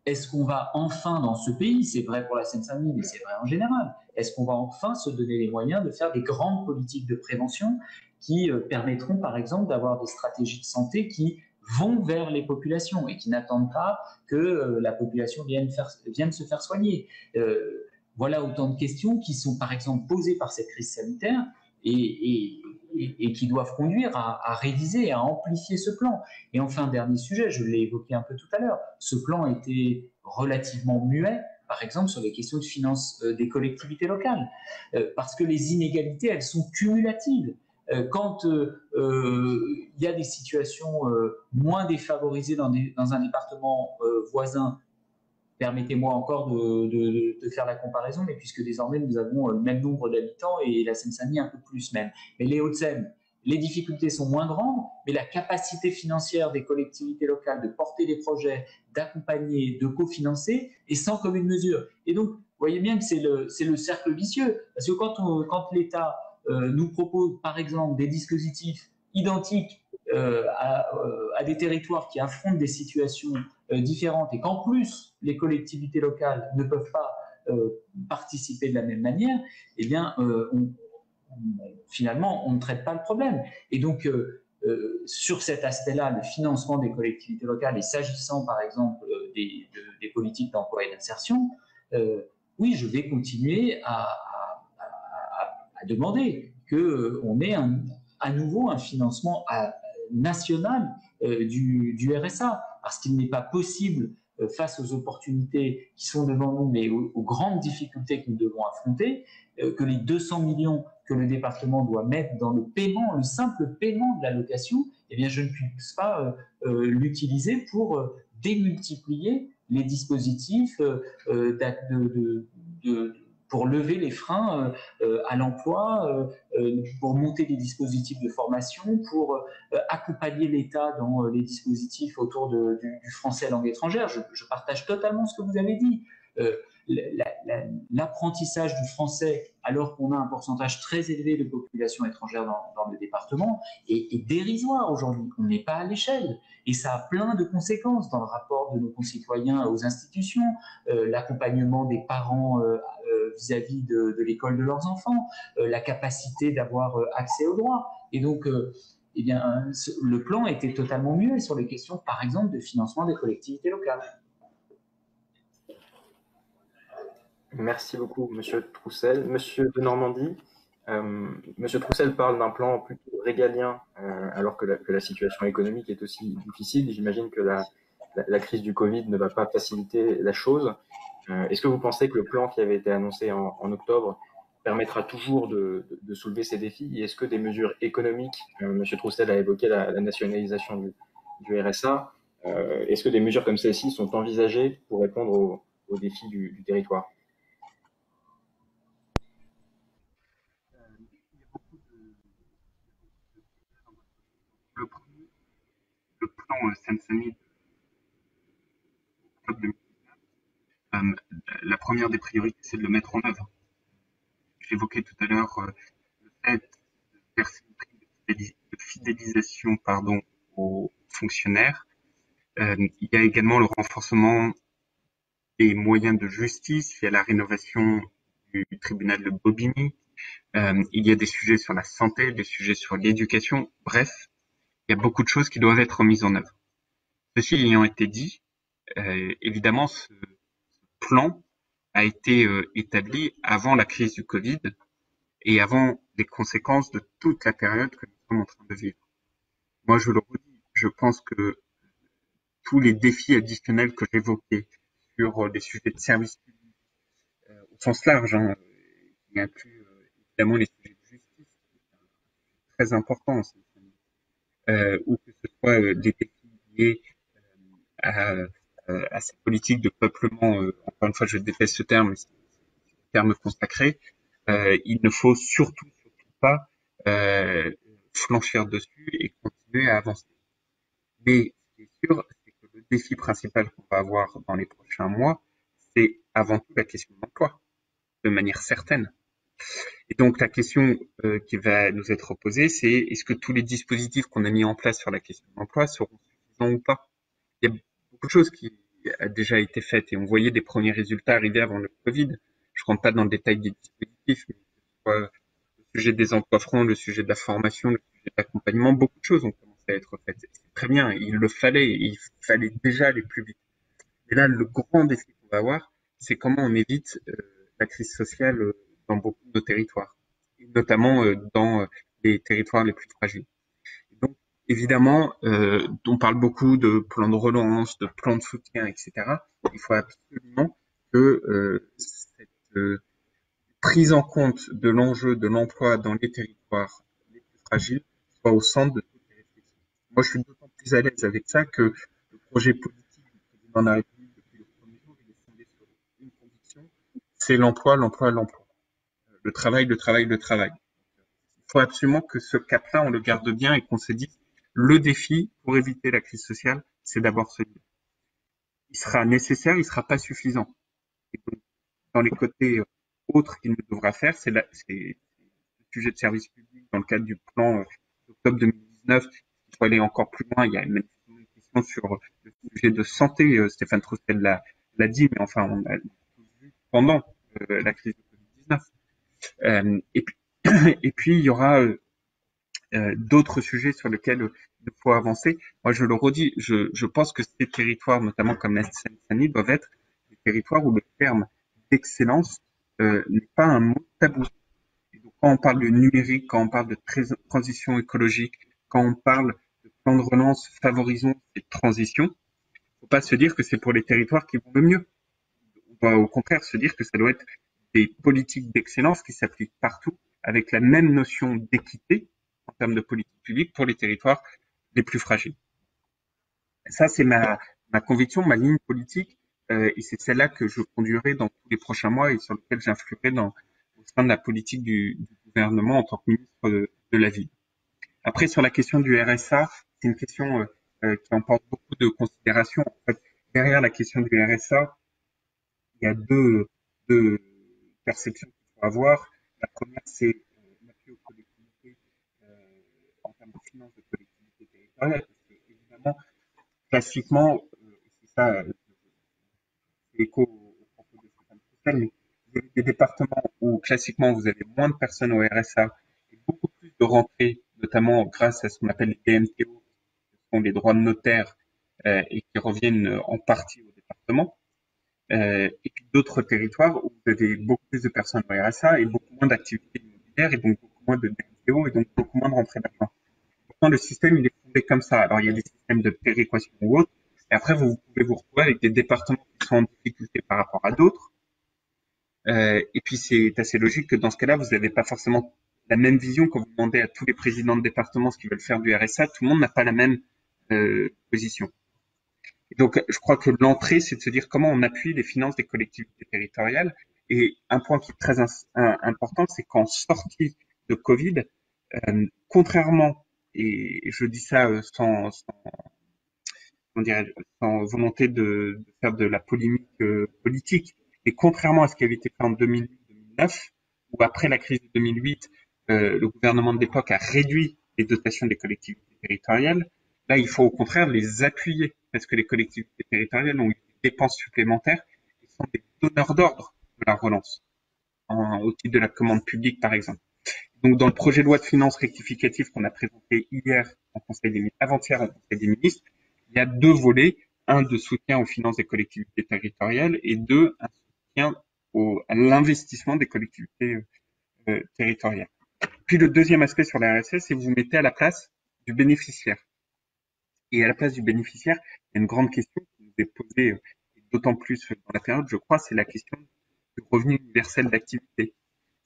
Est-ce qu'on va enfin dans ce pays, c'est vrai pour la Seine-Saint-Denis, mais c'est vrai en général, est-ce qu'on va enfin se donner les moyens de faire des grandes politiques de prévention qui permettront par exemple d'avoir des stratégies de santé qui vont vers les populations et qui n'attendent pas que la population vienne se faire soigner. Voilà autant de questions qui sont par exemple posées par cette crise sanitaire et qui doivent conduire à réviser, à amplifier ce plan. Et enfin, dernier sujet, je l'ai évoqué un peu tout à l'heure, ce plan était relativement muet, par exemple, sur les questions de finances des collectivités locales, parce que les inégalités, elles sont cumulatives. Quand il y a des situations moins défavorisées dans un département voisin, permettez-moi encore de faire la comparaison, mais puisque désormais nous avons le même nombre d'habitants et la Seine-Saint-Denis un peu plus même. Mais les Hauts-de-Seine, les difficultés sont moins grandes, mais la capacité financière des collectivités locales de porter des projets, d'accompagner, de cofinancer est sans commune mesure. Et donc, vous voyez bien que c'est le cercle vicieux, parce que quand l'État nous propose, par exemple, des dispositifs identiques à des territoires qui affrontent des situations différentes et qu'en plus les collectivités locales ne peuvent pas participer de la même manière, eh bien, finalement, on ne traite pas le problème. Et donc, sur cet aspect-là, le financement des collectivités locales et s'agissant, par exemple, des politiques d'emploi et d'insertion, oui, je vais continuer à demander qu'on ait à nouveau un financement national du RSA, parce qu'il n'est pas possible, face aux opportunités qui sont devant nous, mais aux grandes difficultés que nous devons affronter, que les 200 millions que le département doit mettre dans le simple paiement de l'allocation, eh bien, je ne puisse pas l'utiliser pour démultiplier les dispositifs pour lever les freins à l'emploi, pour monter des dispositifs de formation, pour accompagner l'État dans les dispositifs autour du français langue étrangère. Je partage totalement ce que vous avez dit. L'apprentissage du français, alors qu'on a un pourcentage très élevé de population étrangère dans le département, est dérisoire aujourd'hui. On n'est pas à l'échelle. Et ça a plein de conséquences dans le rapport de nos concitoyens aux institutions, l'accompagnement des parents vis-à-vis de l'école de leurs enfants, la capacité d'avoir accès aux droits. Et donc, eh bien, le plan était totalement muet sur les questions, par exemple, de financement des collectivités locales. Merci beaucoup, Monsieur Troussel. Monsieur de Normandie, Monsieur Troussel parle d'un plan plutôt régalien, alors que la situation économique est aussi difficile. J'imagine que la crise du Covid ne va pas faciliter la chose. Est-ce que vous pensez que le plan qui avait été annoncé en octobre permettra toujours de soulever ces défis? Et est-ce que des mesures économiques, Monsieur Troussel a évoqué la nationalisation du RSA, est-ce que des mesures comme celles-ci sont envisagées pour répondre aux défis du territoire? Le premier, le plan Seine-Saint-Denis d'octobre 2019, la première des priorités, c'est de le mettre en œuvre. J'évoquais tout à l'heure le fait de verser une prime de fidélisation aux fonctionnaires. Il y a également le renforcement des moyens de justice, il y a la rénovation du tribunal de Bobigny, il y a des sujets sur la santé, des sujets sur l'éducation, bref, il y a beaucoup de choses qui doivent être mises en œuvre. Ceci ayant été dit, évidemment, ce plan a été établi avant la crise du Covid et avant les conséquences de toute la période que nous sommes en train de vivre. Moi, je le redis, je pense que tous les défis additionnels que j'évoquais sur les sujets de service public au sens large, il inclut évidemment les sujets de justice, très importants, ou que ce soit des défis liés à, à ces politiques de peuplement, encore une fois, je déteste ce terme, mais c'est un terme consacré, il ne faut surtout pas flanchir dessus et continuer à avancer. Mais ce qui est sûr, c'est que le défi principal qu'on va avoir dans les prochains mois, c'est avant tout la question de l'emploi, de manière certaine. Et donc la question qui va nous être posée, c'est est-ce que tous les dispositifs qu'on a mis en place sur la question de l'emploi seront suffisants ou pas? Il y a beaucoup de choses qui a déjà été faites et on voyait des premiers résultats arriver avant le Covid. Je ne rentre pas dans le détail des dispositifs, mais que ce soit le sujet des emplois francs, le sujet de la formation, le sujet de l'accompagnement, beaucoup de choses ont commencé à être faites. C'est très bien, il fallait déjà aller plus vite. Et là, le grand défi qu'on va avoir, c'est comment on évite la crise sociale dans beaucoup de nos territoires, et notamment dans les territoires les plus fragiles. Et donc, évidemment, on parle beaucoup de plans de relance, de plans de soutien, etc. Il faut absolument que cette prise en compte de l'enjeu de l'emploi dans les territoires les plus fragiles soit au centre de toutes les réflexions. Moi, je suis d'autant plus à l'aise avec ça que le projet politique du président de la République depuis le premier jour, il est fondé sur une conviction, c'est l'emploi, l'emploi, l'emploi. Le travail, le travail, le travail. Il faut absolument que ce cap-là, on le garde bien et qu'on se dise, le défi pour éviter la crise sociale, c'est d'abord celui-là. Il sera nécessaire, il ne sera pas suffisant. Et donc, dans les côtés autres qu'il nous devra faire, c'est le sujet de service public dans le cadre du plan d'octobre 2019. Il faut aller encore plus loin. Il y a une question sur le sujet de santé. Stéphane Troussel l'a dit, mais enfin, on l'a vu pendant la crise de Covid-19. Et puis, il y aura d'autres sujets sur lesquels il faut avancer. Moi, je le redis, je pense que ces territoires, notamment comme la Seine-Saint-Denis, doivent être des territoires où le terme d'excellence n'est pas un mot tabou. Et donc, quand on parle de numérique, quand on parle de transition écologique, quand on parle de plan de relance, favorisons cette transition, il ne faut pas se dire que c'est pour les territoires qui vont le mieux. On doit au contraire se dire que ça doit être des politiques d'excellence qui s'appliquent partout, avec la même notion d'équité en termes de politique publique pour les territoires les plus fragiles. Ça, c'est ma conviction, ma ligne politique, et c'est celle-là que je conduirai dans tous les prochains mois et sur laquelle j'influerai au sein de la politique du gouvernement en tant que ministre de la Ville. Après, sur la question du RSA, c'est une question qui emporte beaucoup de considérations. En fait, derrière la question du RSA, il y a deux perceptions qu'il faut avoir. La première, c'est l'appui aux collectivités en termes de finances de collectivités territoriales, parce que évidemment, classiquement, c'est ça, c'est écho au propos de Stéphane Troussel, mais vous avez des départements où classiquement vous avez moins de personnes au RSA et beaucoup plus de rentrées, notamment grâce à ce qu'on appelle les DMTO, qui sont les droits de notaire et qui reviennent en partie au département. et puis d'autres territoires où vous avez beaucoup plus de personnes au RSA et beaucoup moins d'activités immobilières et donc beaucoup moins de DMTO et donc beaucoup moins de rentrée d'argent. Pourtant, le système, il est fondé comme ça. Alors, il y a des systèmes de péréquation ou autres, et après, vous pouvez vous retrouver avec des départements qui sont en difficulté par rapport à d'autres. Et puis, c'est assez logique que dans ce cas-là, vous n'avez pas forcément la même vision quand vous demandez à tous les présidents de département ce qu'ils veulent faire du RSA. Tout le monde n'a pas la même position. Et donc, je crois que l'entrée, c'est de se dire comment on appuie les finances des collectivités territoriales. Et un point qui est très important, c'est qu'en sortie de Covid, contrairement, et je dis ça sans volonté de faire de la polémique politique, et contrairement à ce qui avait été fait en 2008-2009, où après la crise de 2008, le gouvernement de l'époque a réduit les dotations des collectivités territoriales, là, il faut au contraire les appuyer, parce que les collectivités territoriales ont eu des dépenses supplémentaires et sont des donneurs d'ordre de la relance, au titre de la commande publique, par exemple. Donc, dans le projet de loi de finances rectificative qu'on a présenté hier en Conseil des ministres, avant-hier en Conseil des ministres, il y a deux volets. Un de soutien aux finances des collectivités territoriales et deux, un soutien à l'investissement des collectivités territoriales. Puis le deuxième aspect sur la RSS, c'est que vous mettez à la place du bénéficiaire. Et à la place du bénéficiaire, il y a une grande question qui nous est posée, d'autant plus dans la période, je crois, c'est la question du revenu universel d'activité.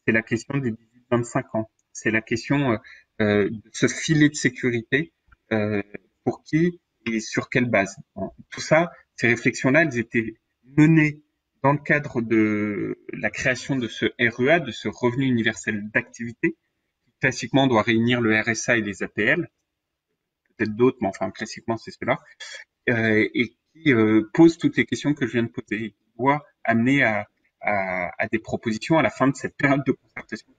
C'est la question des 18-25 ans. C'est la question de ce filet de sécurité pour qui et sur quelle base. Tout ça, ces réflexions-là, elles étaient menées dans le cadre de la création de ce REA, de ce revenu universel d'activité, qui classiquement doit réunir le RSA et les APL, peut-être d'autres, mais enfin classiquement c'est cela, et qui pose toutes les questions que je viens de poser, et qui doit amener à des propositions à la fin de cette période de concertation.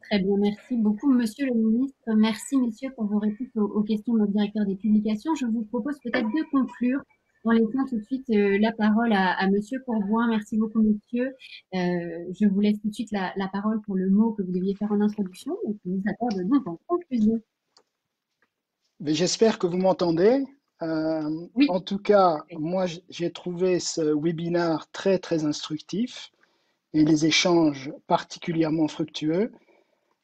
Très bien, merci beaucoup, Monsieur le Ministre. Merci, messieurs, pour vos réponses aux questions de notre directeur des publications. Je vous propose peut-être de conclure en laissant tout de suite la parole à Monsieur Courboin. Merci beaucoup, Monsieur. Je vous laisse tout de suite la parole pour le mot que vous deviez faire en introduction et qui vous accorde donc en conclusion. Mais j'espère que vous m'entendez. Oui. En tout cas, moi, j'ai trouvé ce webinaire très, très instructif et les échanges particulièrement fructueux.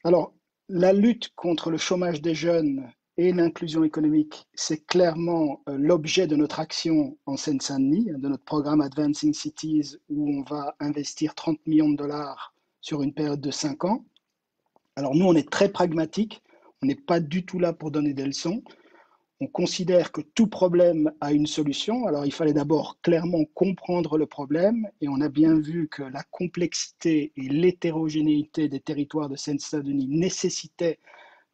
Alors, la lutte contre le chômage des jeunes et l'inclusion économique, c'est clairement l'objet de notre action en Seine-Saint-Denis, de notre programme Advancing Cities, où on va investir 30 millions de dollars sur une période de 5 ans. Alors nous, on est très pragmatique, on n'est pas du tout là pour donner des leçons. On considère que tout problème a une solution. Alors, il fallait d'abord clairement comprendre le problème et on a bien vu que la complexité et l'hétérogénéité des territoires de Seine-Saint-Denis nécessitaient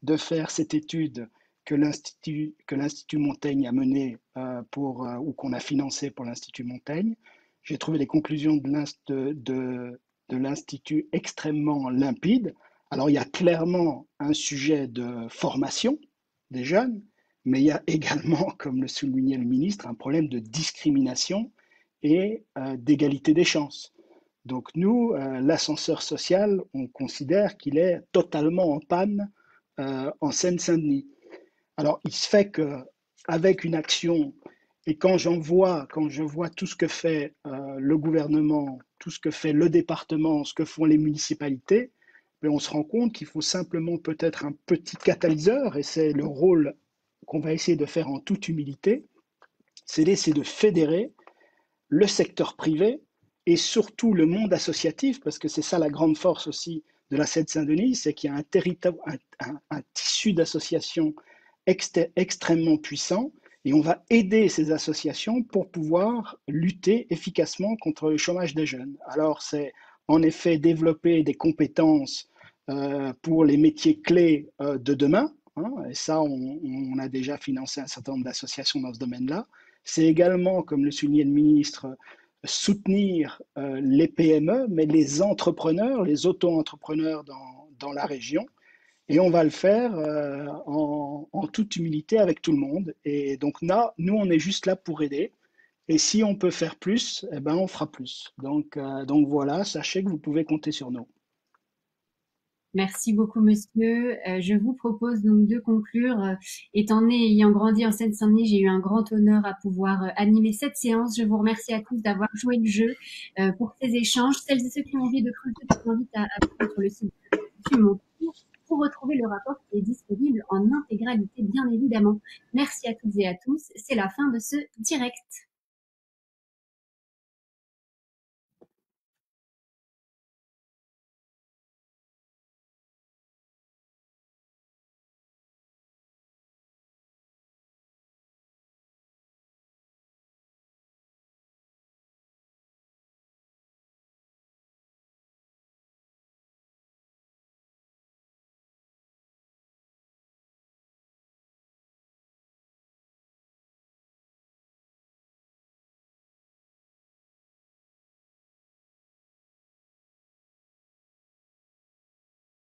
de faire cette étude que l'Institut Montaigne a menée ou qu'on a financée pour l'Institut Montaigne. J'ai trouvé les conclusions de l'Institut extrêmement limpides. Alors, il y a clairement un sujet de formation des jeunes, mais il y a également, comme le soulignait le ministre, un problème de discrimination et d'égalité des chances. Donc nous, l'ascenseur social, on considère qu'il est totalement en panne en Seine-Saint-Denis. Alors il se fait qu'avec une action, et quand je vois tout ce que fait le gouvernement, tout ce que fait le département, ce que font les municipalités, mais on se rend compte qu'il faut simplement peut-être un petit catalyseur, et c'est le rôle qu'on va essayer de faire en toute humilité, c'est d'essayer de fédérer le secteur privé et surtout le monde associatif, parce que c'est ça la grande force aussi de la Seine-Saint-Denis, c'est qu'il y a un tissu d'associations extrêmement puissant, et on va aider ces associations pour pouvoir lutter efficacement contre le chômage des jeunes. Alors c'est en effet développer des compétences pour les métiers clés de demain, et ça, on a déjà financé un certain nombre d'associations dans ce domaine-là. C'est également, comme le soulignait le ministre, soutenir les PME, mais les entrepreneurs, les auto-entrepreneurs dans la région. Et on va le faire en toute humilité avec tout le monde. Et donc là, nous, on est juste là pour aider. Et si on peut faire plus, eh ben, on fera plus. Donc voilà, sachez que vous pouvez compter sur nous. Merci beaucoup, monsieur. Je vous propose donc de conclure. Étant né et ayant grandi en Seine-Saint-Denis, j'ai eu un grand honneur à pouvoir animer cette séance. Je vous remercie à tous d'avoir joué le jeu pour ces échanges. Celles et ceux qui ont envie de creuser, je vous invite à aller sur le site du Mon Cours pour retrouver le rapport qui est disponible en intégralité, bien évidemment. Merci à toutes et à tous. C'est la fin de ce direct.